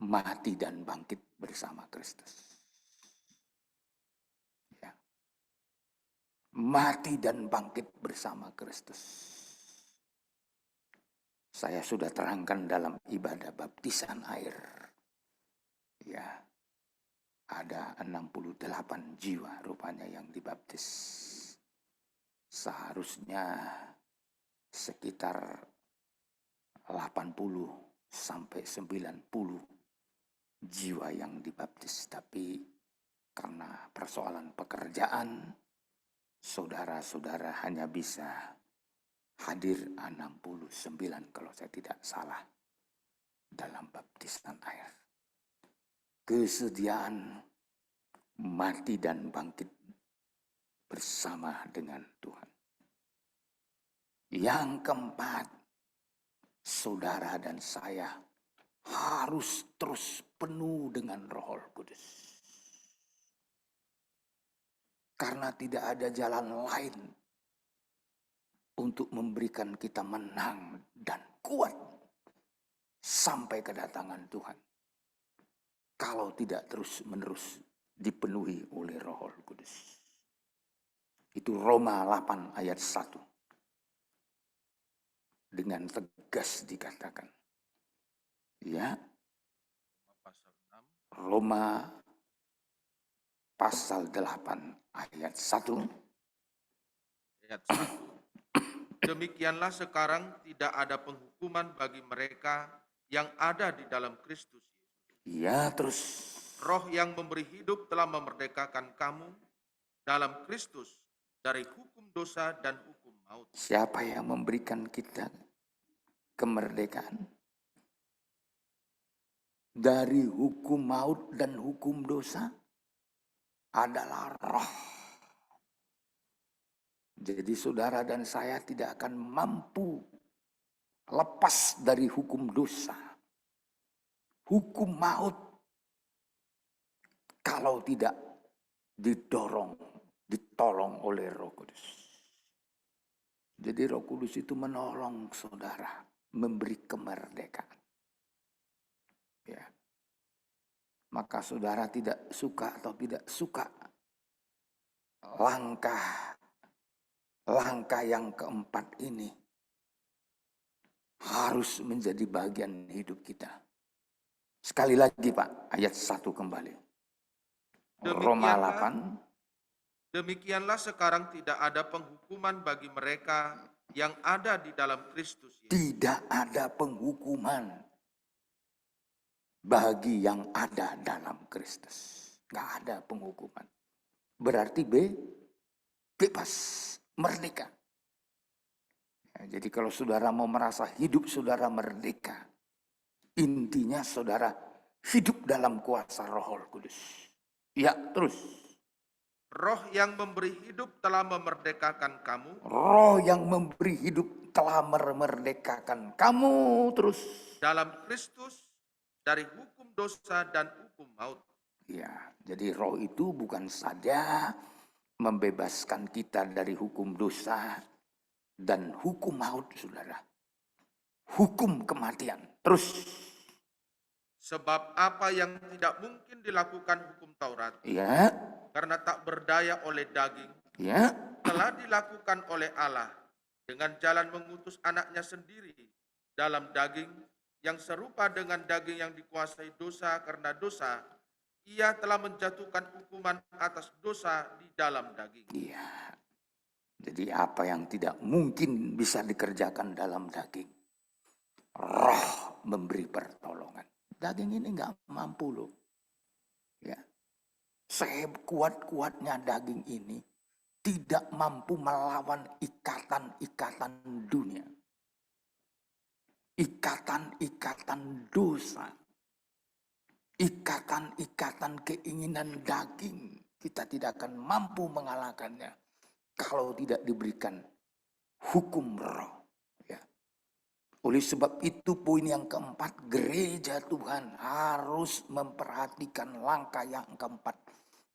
mati dan bangkit bersama Kristus. Ya. Mati dan bangkit bersama Kristus. Saya sudah terangkan dalam ibadah baptisan air. Ya. Ada 68 jiwa rupanya yang dibaptis. Seharusnya sekitar 80 sampai 90 jiwa yang dibaptis, tapi karena persoalan pekerjaan, saudara-saudara hanya bisa hadir 69 kalau saya tidak salah dalam baptisan air. Kesediaan mati dan bangkit bersama dengan Tuhan. Yang keempat, saudara dan saya harus terus penuh dengan Roh Kudus. Karena tidak ada jalan lain untuk memberikan kita menang dan kuat sampai kedatangan Tuhan. Kalau tidak terus-menerus dipenuhi oleh Roh Kudus. Itu Roma 8 ayat 1. Dengan tegas dikatakan. Ya. Roma pasal 8 ayat 1. Ayat 1. Demikianlah sekarang tidak ada penghukuman bagi mereka yang ada di dalam Kristus. Ya, terus. Roh yang memberi hidup telah memerdekakan kamu dalam Kristus dari hukum dosa dan hukum maut. Siapa yang memberikan kita kemerdekaan dari hukum maut dan hukum dosa? Adalah Roh. Jadi saudara dan saya tidak akan mampu lepas dari hukum dosa, hukum maut, kalau tidak didorong ditolong oleh Roh Kudus. Jadi Roh Kudus itu menolong saudara, memberi kemerdekaan. Ya. Maka saudara tidak suka atau tidak suka, langkah yang keempat ini harus menjadi bagian hidup kita. Sekali lagi Pak, ayat 1 kembali. Roma 8. Demikianlah sekarang tidak ada penghukuman bagi mereka yang ada di dalam Kristus Yesus. Tidak ada penghukuman bagi yang ada dalam Kristus. Nggak ada penghukuman. Berarti bebas, merdeka. Ya, jadi kalau saudara mau merasa hidup saudara merdeka, intinya saudara hidup dalam kuasa Roh Kudus. Ya, terus. Roh yang memberi hidup telah memerdekakan kamu. Roh yang memberi hidup telah memerdekakan kamu, terus. Dalam Kristus dari hukum dosa dan hukum maut. Ya, jadi roh itu bukan saja membebaskan kita dari hukum dosa dan hukum maut, saudara. Hukum kematian. Terus. Sebab apa yang tidak mungkin dilakukan hukum Taurat, Ya. karena tak berdaya oleh daging, Ya. telah dilakukan oleh Allah dengan jalan mengutus anaknya sendiri dalam daging yang serupa dengan daging yang dikuasai dosa karena dosa. Ia telah menjatuhkan hukuman atas dosa di dalam daging. Iya. Jadi apa yang tidak mungkin bisa dikerjakan dalam daging, Roh memberi pertolongan. Daging ini nggak mampu loh. Ya. Sekuat-kuatnya daging ini tidak mampu melawan ikatan-ikatan dunia. Ikatan-ikatan dosa. Ikatan-ikatan keinginan daging. Kita tidak akan mampu mengalahkannya kalau tidak diberikan hukum roh. Ya. Oleh sebab itu poin yang keempat, gereja Tuhan harus memperhatikan langkah yang keempat.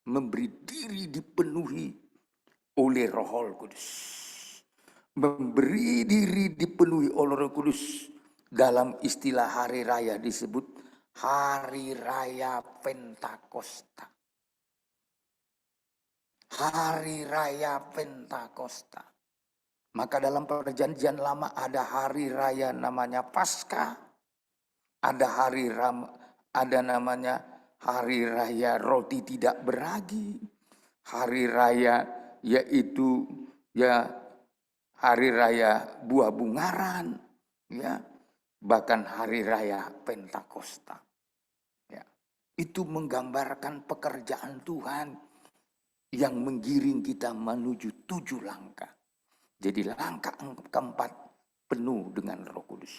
Memberi diri dipenuhi oleh Roh Kudus. Memberi diri dipenuhi oleh Roh Kudus. Dalam istilah hari raya disebut Hari Raya Pentakosta. Hari Raya Pentakosta. Maka dalam perjanjian lama ada hari raya namanya Paskah. Ada namanya hari raya roti tidak beragi. Hari raya yaitu ya hari raya buah bungaran, ya. Bahkan hari raya Pentakosta. Ya. Itu menggambarkan pekerjaan Tuhan yang menggiring kita menuju 7 langkah. Jadi langkah keempat penuh dengan Roh Kudus.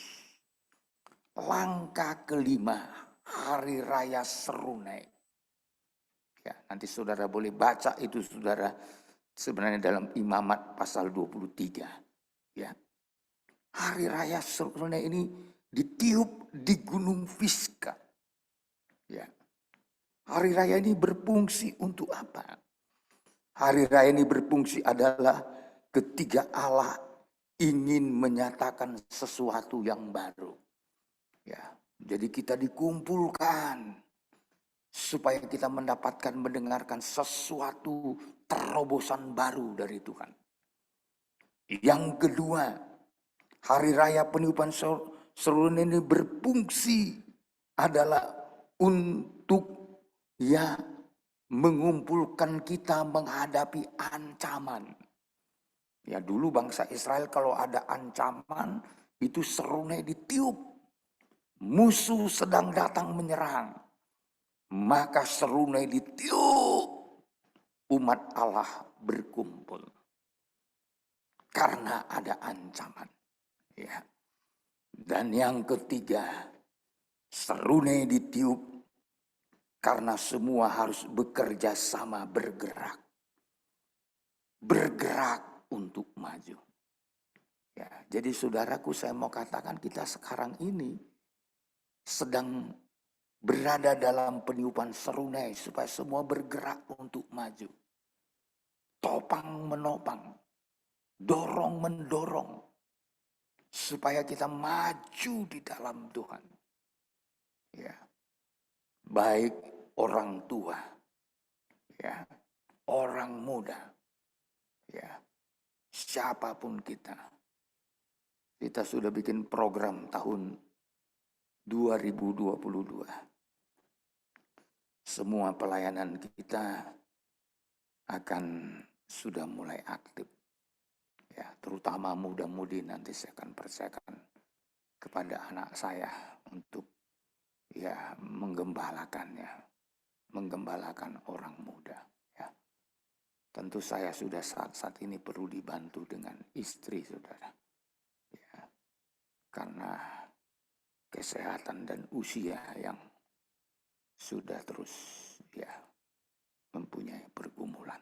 Langkah kelima, hari raya Serunai. Ya, nanti saudara boleh baca itu saudara sebenarnya dalam Imamat pasal 23. Ya. Hari raya Serunai ini ditiup di Gunung Pisgah. Ya. Hari raya ini berfungsi untuk apa? Hari raya ini berfungsi adalah ketika Allah ingin menyatakan sesuatu yang baru. Ya, jadi kita dikumpulkan supaya kita mendapatkan mendengarkan sesuatu terobosan baru dari Tuhan. Yang kedua, hari raya peniupan Serunai ini berfungsi adalah untuk ya mengumpulkan kita menghadapi ancaman. Ya dulu bangsa Israel kalau ada ancaman itu Serunai ditiup. Musuh sedang datang menyerang. Maka Serunai ditiup. Umat Allah berkumpul. Karena ada ancaman. Ya. Dan yang ketiga, Serunai ditiup karena semua harus bekerja sama bergerak. Bergerak untuk maju. Ya, jadi saudaraku saya mau katakan kita sekarang ini sedang berada dalam peniupan Serunai supaya semua bergerak untuk maju. topang menopang, dorong mendorong, supaya kita maju di dalam Tuhan. Ya, baik orang tua, ya, orang muda, ya, siapapun kita sudah bikin program tahun 2022. Semua pelayanan kita akan sudah mulai aktif. Ya, terutama muda-mudi nanti saya akan percayakan kepada anak saya untuk ya menggembalakannya, menggembalakan orang muda. Ya. Tentu saya sudah saat ini perlu dibantu dengan istri, saudara. Ya. Karena kesehatan dan usia yang sudah terus ya mempunyai pergumulan.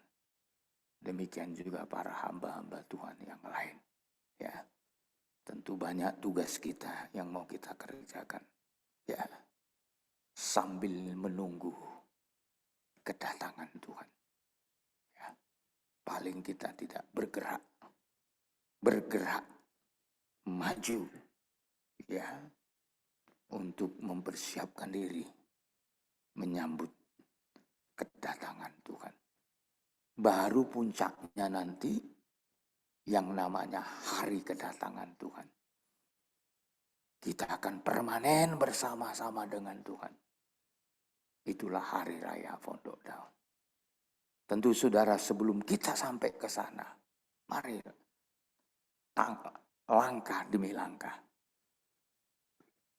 Demikian juga para hamba-hamba Tuhan yang lain. Ya, tentu banyak tugas kita yang mau kita kerjakan. Ya, sambil menunggu kedatangan Tuhan. Ya, paling kita tidak bergerak maju. Ya, untuk mempersiapkan diri menyambut kedatangan Tuhan. Baru puncaknya nanti yang namanya hari kedatangan Tuhan. Kita akan permanen bersama-sama dengan Tuhan. Itulah hari raya Pondok Daun. Tentu saudara, sebelum kita sampai ke sana, mari langkah demi langkah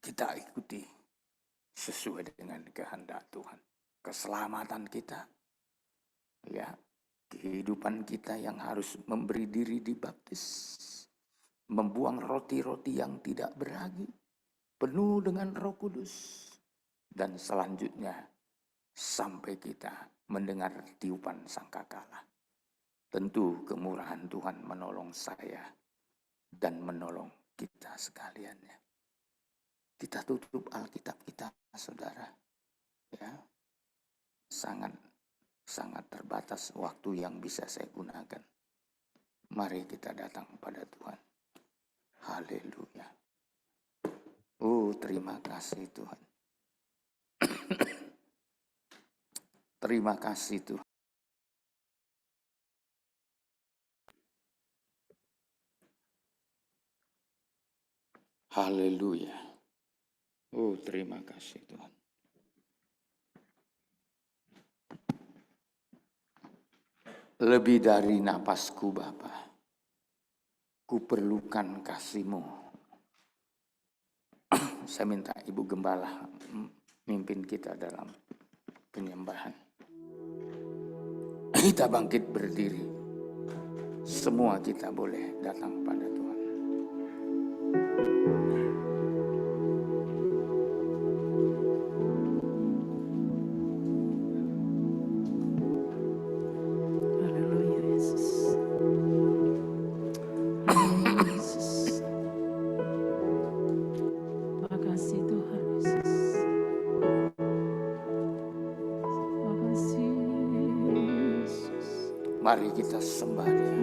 kita ikuti sesuai dengan kehendak Tuhan. Keselamatan kita, ya, kehidupan kita yang harus memberi diri dibaptis, membuang roti-roti yang tidak beragi, penuh dengan Roh Kudus, dan selanjutnya sampai kita mendengar tiupan sangkakala. Tentu kemurahan Tuhan menolong saya dan menolong kita sekaliannya. Kita tutup Alkitab kita, saudara. Ya, sangat terbatas waktu yang bisa saya gunakan. Mari kita datang pada Tuhan. Haleluya. Oh, terima kasih Tuhan. Terima kasih Tuhan. Haleluya. Oh, terima kasih Tuhan. Lebih dari napasku Bapa, ku perlukan kasih-Mu. Saya minta Ibu Gembala mimpin kita dalam penyembahan. Kita bangkit berdiri. Semua kita boleh datang pada Tuhan. Mari kita sembah Dia.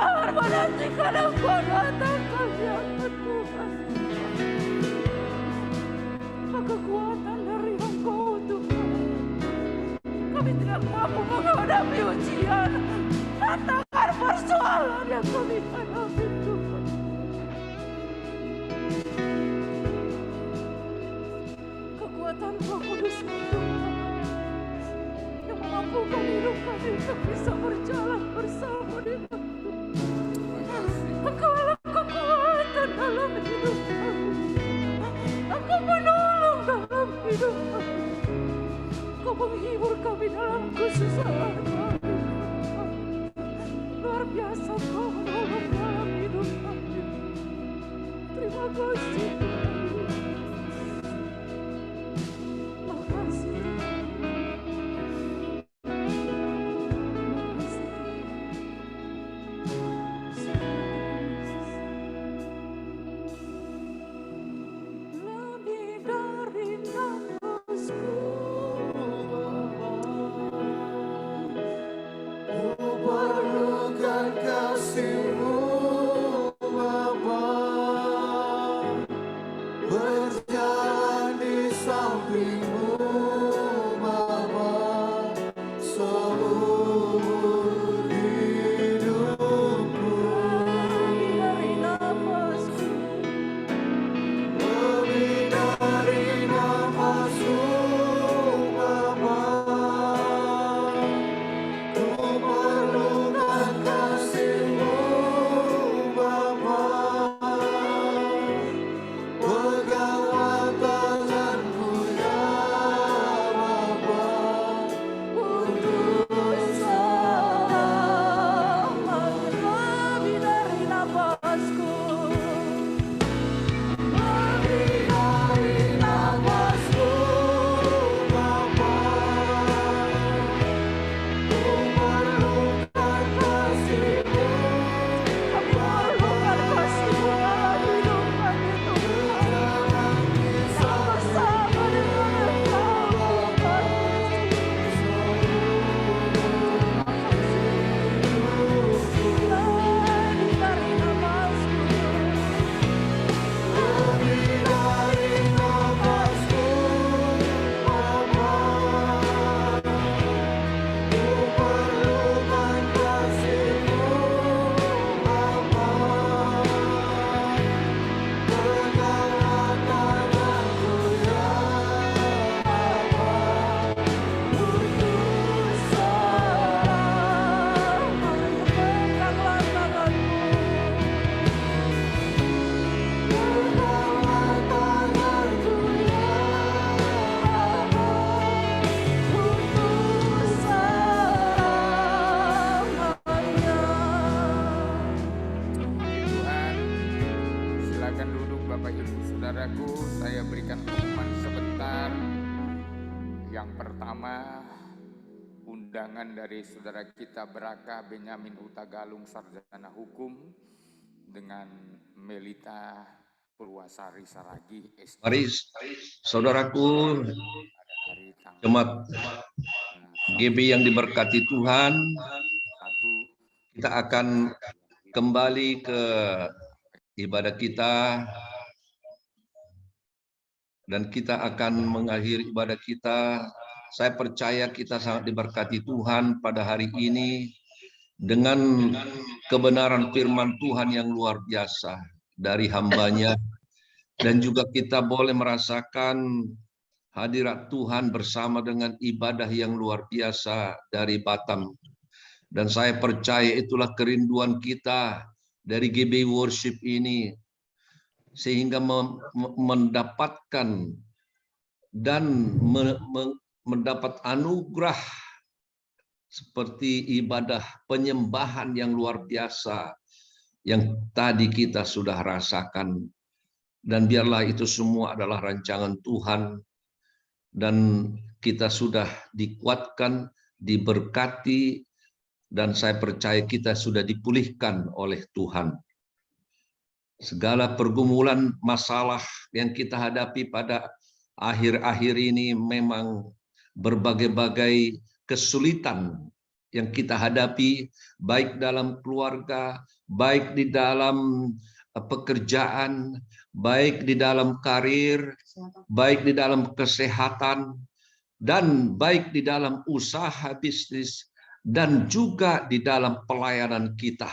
Tuhan, menantikan Engkau datang kami akan Tuhan. Kekuatan dari Engkau Tuhan. Kami tidak mampu menghadapi ujian, tantangan, persoalan yang kami hadapi Tuhan. Kekuatan Roh Kudus Tuhan yang memampukan hidup kami untuk bisa berjalan bersama dengan Tuhan. Engkaulah kekuatan dalam hidup kami. Engkau menolong dalam hidup kami. Engkau menghibur kami dalam kesusahan kami. Luar biasa Engkau menolong dalam hidup kami. Terima kasih Tuhan. Undangan dari saudara kita Braka Benyamin Huta Galung, sarjana hukum, dengan Melita Purwasari Saragi, SD. Mari saudaraku, jemaat GB yang diberkati Tuhan, kita akan kembali ke ibadah kita dan kita akan mengakhiri ibadah kita. Saya percaya kita sangat diberkati Tuhan pada hari ini dengan kebenaran firman Tuhan yang luar biasa dari hambanya. Dan juga kita boleh merasakan hadirat Tuhan bersama dengan ibadah yang luar biasa dari Batam. Dan saya percaya itulah kerinduan kita dari GB Worship ini, sehingga mendapatkan dan mendapat anugerah seperti ibadah penyembahan yang luar biasa yang tadi kita sudah rasakan. Dan biarlah itu semua adalah rancangan Tuhan dan kita sudah dikuatkan, diberkati, dan saya percaya kita sudah dipulihkan oleh Tuhan. Segala pergumulan masalah yang kita hadapi pada akhir-akhir ini memang berbagai-bagai kesulitan yang kita hadapi, baik dalam keluarga, baik di dalam pekerjaan, baik di dalam karir, baik di dalam kesehatan, dan baik di dalam usaha bisnis, dan juga di dalam pelayanan kita.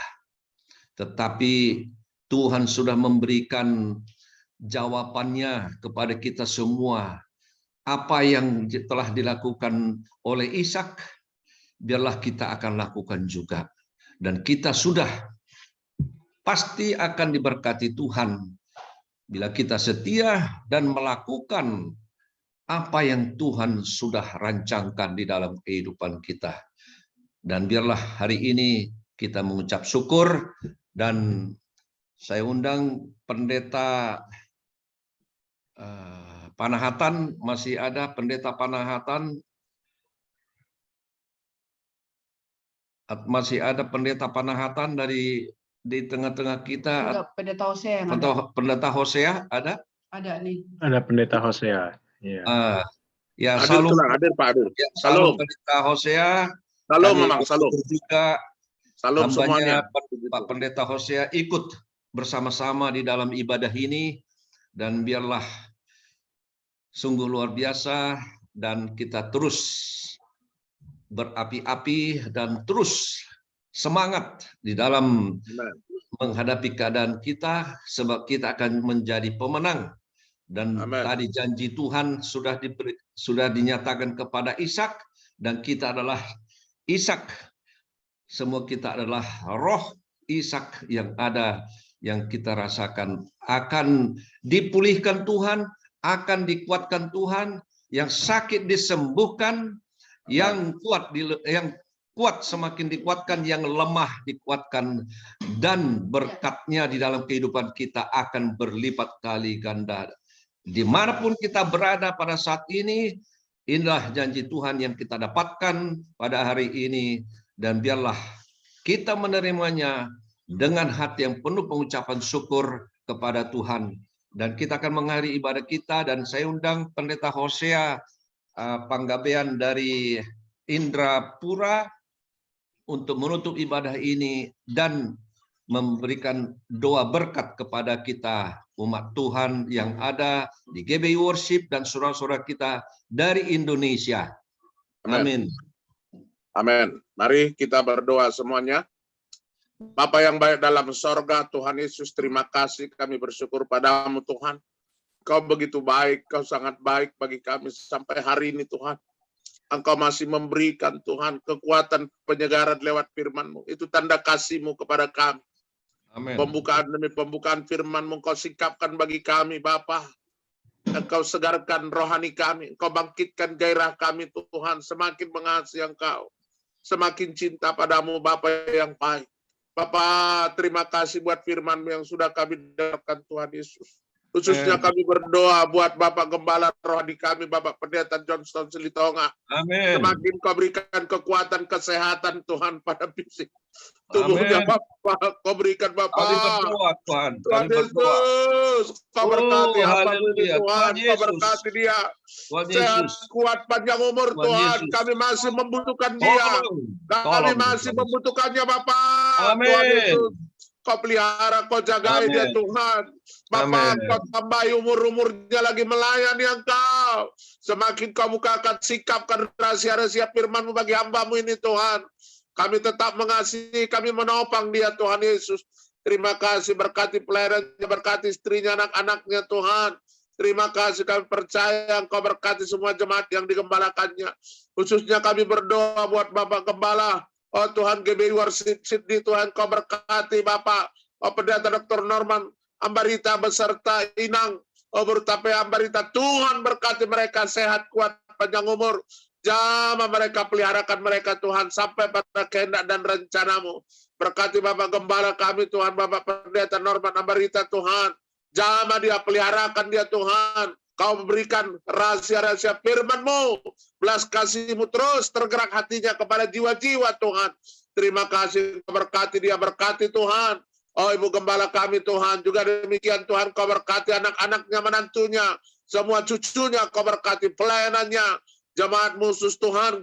Tetapi Tuhan sudah memberikan jawabannya kepada kita semua. Apa yang telah dilakukan oleh Ishak, biarlah kita akan lakukan juga. Dan kita sudah pasti akan diberkati Tuhan bila kita setia dan melakukan apa yang Tuhan sudah rancangkan di dalam kehidupan kita. Dan biarlah hari ini kita mengucap syukur, dan saya undang Pendeta Panahatan, masih ada Pendeta Panahatan? Masih ada Pendeta Panahatan di tengah-tengah kita? Enggak, Pendeta Hosea yang Atau ada. Pendeta Hosea ada? Ada nih. Ada Pendeta Hosea. Ya. Ya, Hadir salam, tulang, hadir Pak Hadir. ya, Salam. salam Pendeta Hosea. Salam Kami Memang, salam. bersyukur juga Salam hambanya semuanya. Pak Pendeta Hosea ikut bersama-sama di dalam ibadah ini, dan biarlah sungguh luar biasa, dan kita terus berapi-api dan terus semangat di dalam menghadapi keadaan kita, sebab kita akan menjadi pemenang. Dan tadi janji Tuhan sudah dinyatakan kepada Ishak, dan kita adalah Ishak. Semua kita adalah roh Ishak yang ada, yang kita rasakan akan dipulihkan Tuhan, akan dikuatkan Tuhan, yang sakit disembuhkan, yang kuat semakin dikuatkan, yang lemah dikuatkan, dan berkatnya di dalam kehidupan kita akan berlipat kali ganda. Dimanapun kita berada pada saat ini, inilah janji Tuhan yang kita dapatkan pada hari ini, dan biarlah kita menerimanya dengan hati yang penuh pengucapan syukur kepada Tuhan. Dan kita akan mengakhiri ibadah kita, dan saya undang Pendeta Hosea Panggabean dari Indrapura untuk menutup ibadah ini dan memberikan doa berkat kepada kita umat Tuhan yang ada di GBI Worship dan saudara-saudara kita dari Indonesia. Amin. Amin. Mari kita berdoa semuanya. Bapa yang baik dalam sorga, Tuhan Yesus, terima kasih, kami bersyukur padamu Tuhan. Kau begitu baik, kau sangat baik bagi kami sampai hari ini Tuhan. Engkau masih memberikan Tuhan kekuatan penyegaran lewat firman-Mu. Itu tanda kasih-Mu kepada kami. Amin. Pembukaan demi pembukaan firman-Mu Engkau sikapkan bagi kami Bapa. Engkau segarkan rohani kami. Engkau bangkitkan gairah kami Tuhan. Semakin mengasihi Engkau. Semakin cinta padamu Bapa yang baik. Bapa, terima kasih buat firman-Mu yang sudah kami dengarkan Tuhan Yesus. Khususnya kami berdoa buat Bapak Gembala rohani kami, Bapak Pendeta Johnston Silitonga. Amin. Semakin kau berikan kekuatan kesehatan Tuhan pada fisik tubuhnya Bapak. Kau berikan Bapak. Kami berdoa Tuhan. Tuhan Yesus, kau berkati hamba-Mu Tuhan. Kau berkati dia. Sehat, kuat, panjang umur Tuhan. Kami masih membutuhkan dia. Kami masih membutuhkannya Bapak. Tuhan Yesus. Kau pelihara, kau jaga dia Tuhan. Bapak, kau tambahi umur-umurnya lagi melayani Engkau. Semakin kau bukakan, sikapkan rahasia-rahasia firman-Mu bagi hamba-Mu ini Tuhan. Kami tetap mengasihi, kami menopang dia Tuhan Yesus. Terima kasih, berkati pelayanannya, berkati istrinya, anak-anaknya Tuhan. Terima kasih, kami percaya Engkau berkati semua jemaat yang digembalakannya. Khususnya kami berdoa buat Bapak Gembala. Oh Tuhan, GBI Worship Sydney, Tuhan Kau berkati Bapak. Oh Pendeta Dr. Norman Ambarita beserta Inang, oh Bertape Ambarita, Tuhan berkati mereka sehat, kuat, panjang umur. Jamah mereka, peliharakan mereka Tuhan sampai pada kehendak dan rencana-Mu. Berkati Bapak Gembala kami Tuhan, Bapak Pendeta Norman Ambarita Tuhan. Jamah dia, peliharakan dia Tuhan. Kau memberikan rahasia-rahasia firman-Mu. Belas kasih-Mu terus tergerak hatinya kepada jiwa-jiwa Tuhan. Terima kasih, berkati dia, berkati Tuhan. Oh Ibu Gembala kami Tuhan, juga demikian Tuhan, Kau berkati anak-anaknya, menantunya, semua cucunya, Kau berkati pelayanannya, jemaat khusus Tuhan,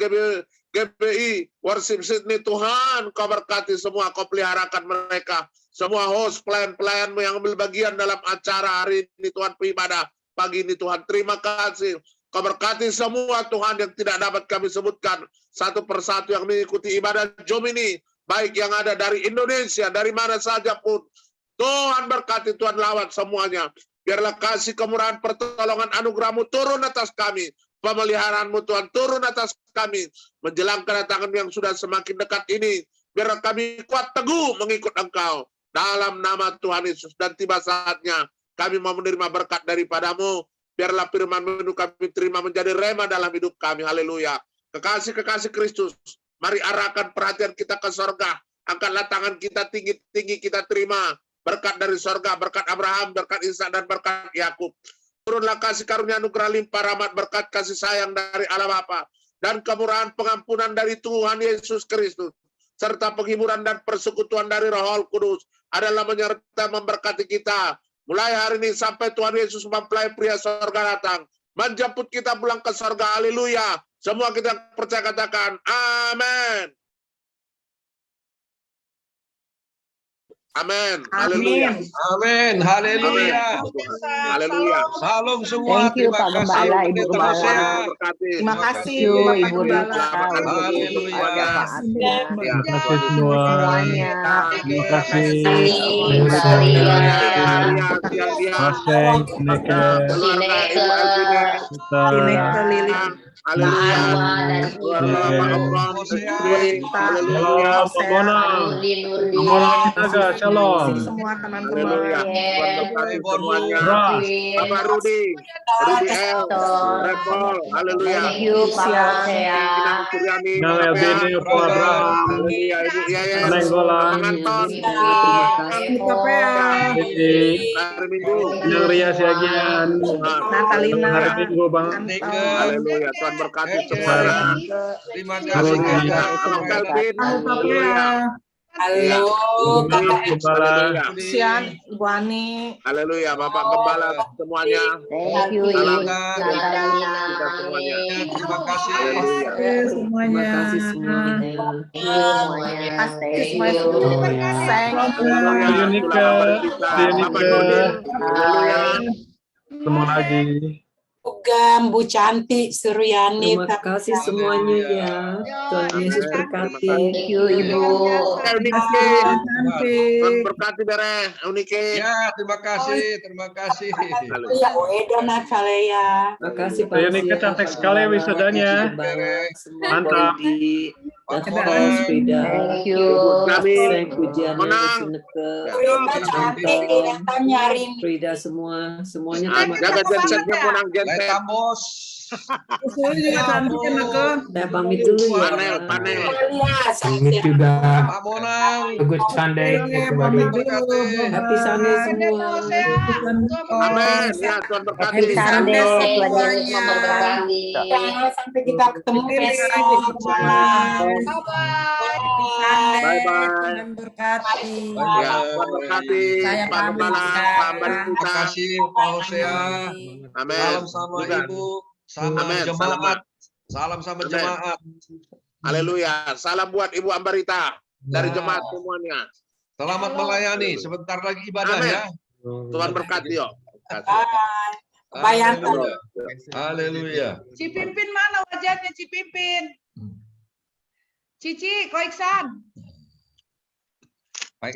GBI, Worship Sydney, Tuhan kau berkati semua, kau peliharakan mereka. Semua host, pelayan-pelayanmu yang ambil bagian dalam acara hari ini Tuhan, ibadah pagi ini Tuhan. Terima kasih. Kau berkati semua Tuhan yang tidak dapat kami sebutkan satu persatu yang mengikuti ibadah Zoom ini. Baik yang ada dari Indonesia, dari mana saja pun. Tuhan berkati, Tuhan lawat semuanya. Biarlah kasih kemurahan pertolongan anugerah-Mu turun atas kami. Pemeliharaanmu Tuhan turun atas kami. Menjelang kedatangan yang sudah semakin dekat ini. Biarlah kami kuat teguh mengikut Engkau. Dalam nama Tuhan Yesus. Dan tiba saatnya kami mau menerima berkat daripada-Mu. Biarlah firman-Mu kami terima menjadi rema dalam hidup kami. Haleluya. Kekasih-kekasih Kristus. Mari arahkan perhatian kita ke sorga. Angkatlah tangan kita tinggi-tinggi, kita terima. Berkat dari sorga, berkat Abraham, berkat Ishak dan berkat Yakub. Turunlah kasih karunia anugerah limpah rahmat, berkat kasih sayang dari Allah Bapa. Dan kemurahan pengampunan dari Tuhan Yesus Kristus. Serta penghiburan dan persekutuan dari Roh Kudus. Adalah menyertai memberkati kita. Mulai hari ini sampai Tuhan Yesus mempelai pria sorga datang. Menjemput kita pulang ke sorga. Haleluya. Semua kita percaya katakan, amin. Amin. Haleluya. Amin. Haleluya. Haleluya. Salam semua. Thank you Pak Gembala, Ibu Gembala. Terima kasih Ibu Rita. Haleluya. Terima kasih semua. Semuanya. Terima kasih. Paseng, Neke, Shalom. Semua teman-teman. Bapak Rudi L, Repol, haleluya. Thank you Pak Hosea. Nang Elbini, Pak Abraham, Nenggolan, Nang Ria Siagian, Natalina. hari Minggu Bang. Haleluya, Tuhan berkati semuanya. Terima kasih. Abang Calvin, haleluya. Halo, Bapak Gembala. Sian, Ibu Ani. Haleluya, Bapak Gembala semuanya. Thank you Ibu Natalina. Kita semuanya. Terima kasih. Haleluya. Semuanya. Terima kasih semua. Nika, ketemu lagi. Ugam, Bu Cantik, Suryani. Terima kasih semuanya ya. Tuhan Yesus berkati. Thank you Ibu. Tuhan berkati Bere, Unike. Ya, terima kasih. Terima kasih. Ya, Edona Kalea. Terima kasih Pak. Saya Nika cantik sekali wisudanya. Mantap. Thank you. Menang. Frida semuanya Jaga gensetnya menang genset. Bos. Saya pamit dulu ya. Panel. Pamit juga. Pak Monang. Good Sunday. Happy Sunday semua. Amin. Ya, Tuhan berkati. Happy Sunday. Tuhan Yesus memberkati. Sampai kita ketemu besok. Bye bye. Tuhan berkati. Ya, Tuhan berkati. Saya Pak Gembala, Pak Barita. Terima kasih Pak Hosea. Amin. Salam sama Juga. Ibu, sama Amin. jemaat. Salam sama Amin. jemaat. Haleluya. Salam buat Ibu Ambarita dari Ya. jemaat semuanya. Selamat melayani. Sebentar lagi ibadah Amin. ya. Tuhan berkati yo. Bayang. Haleluya. Haleluya. Ci Pimpin mana wajahnya Ci Pimpin? Cici, Ko Iksan. Baik.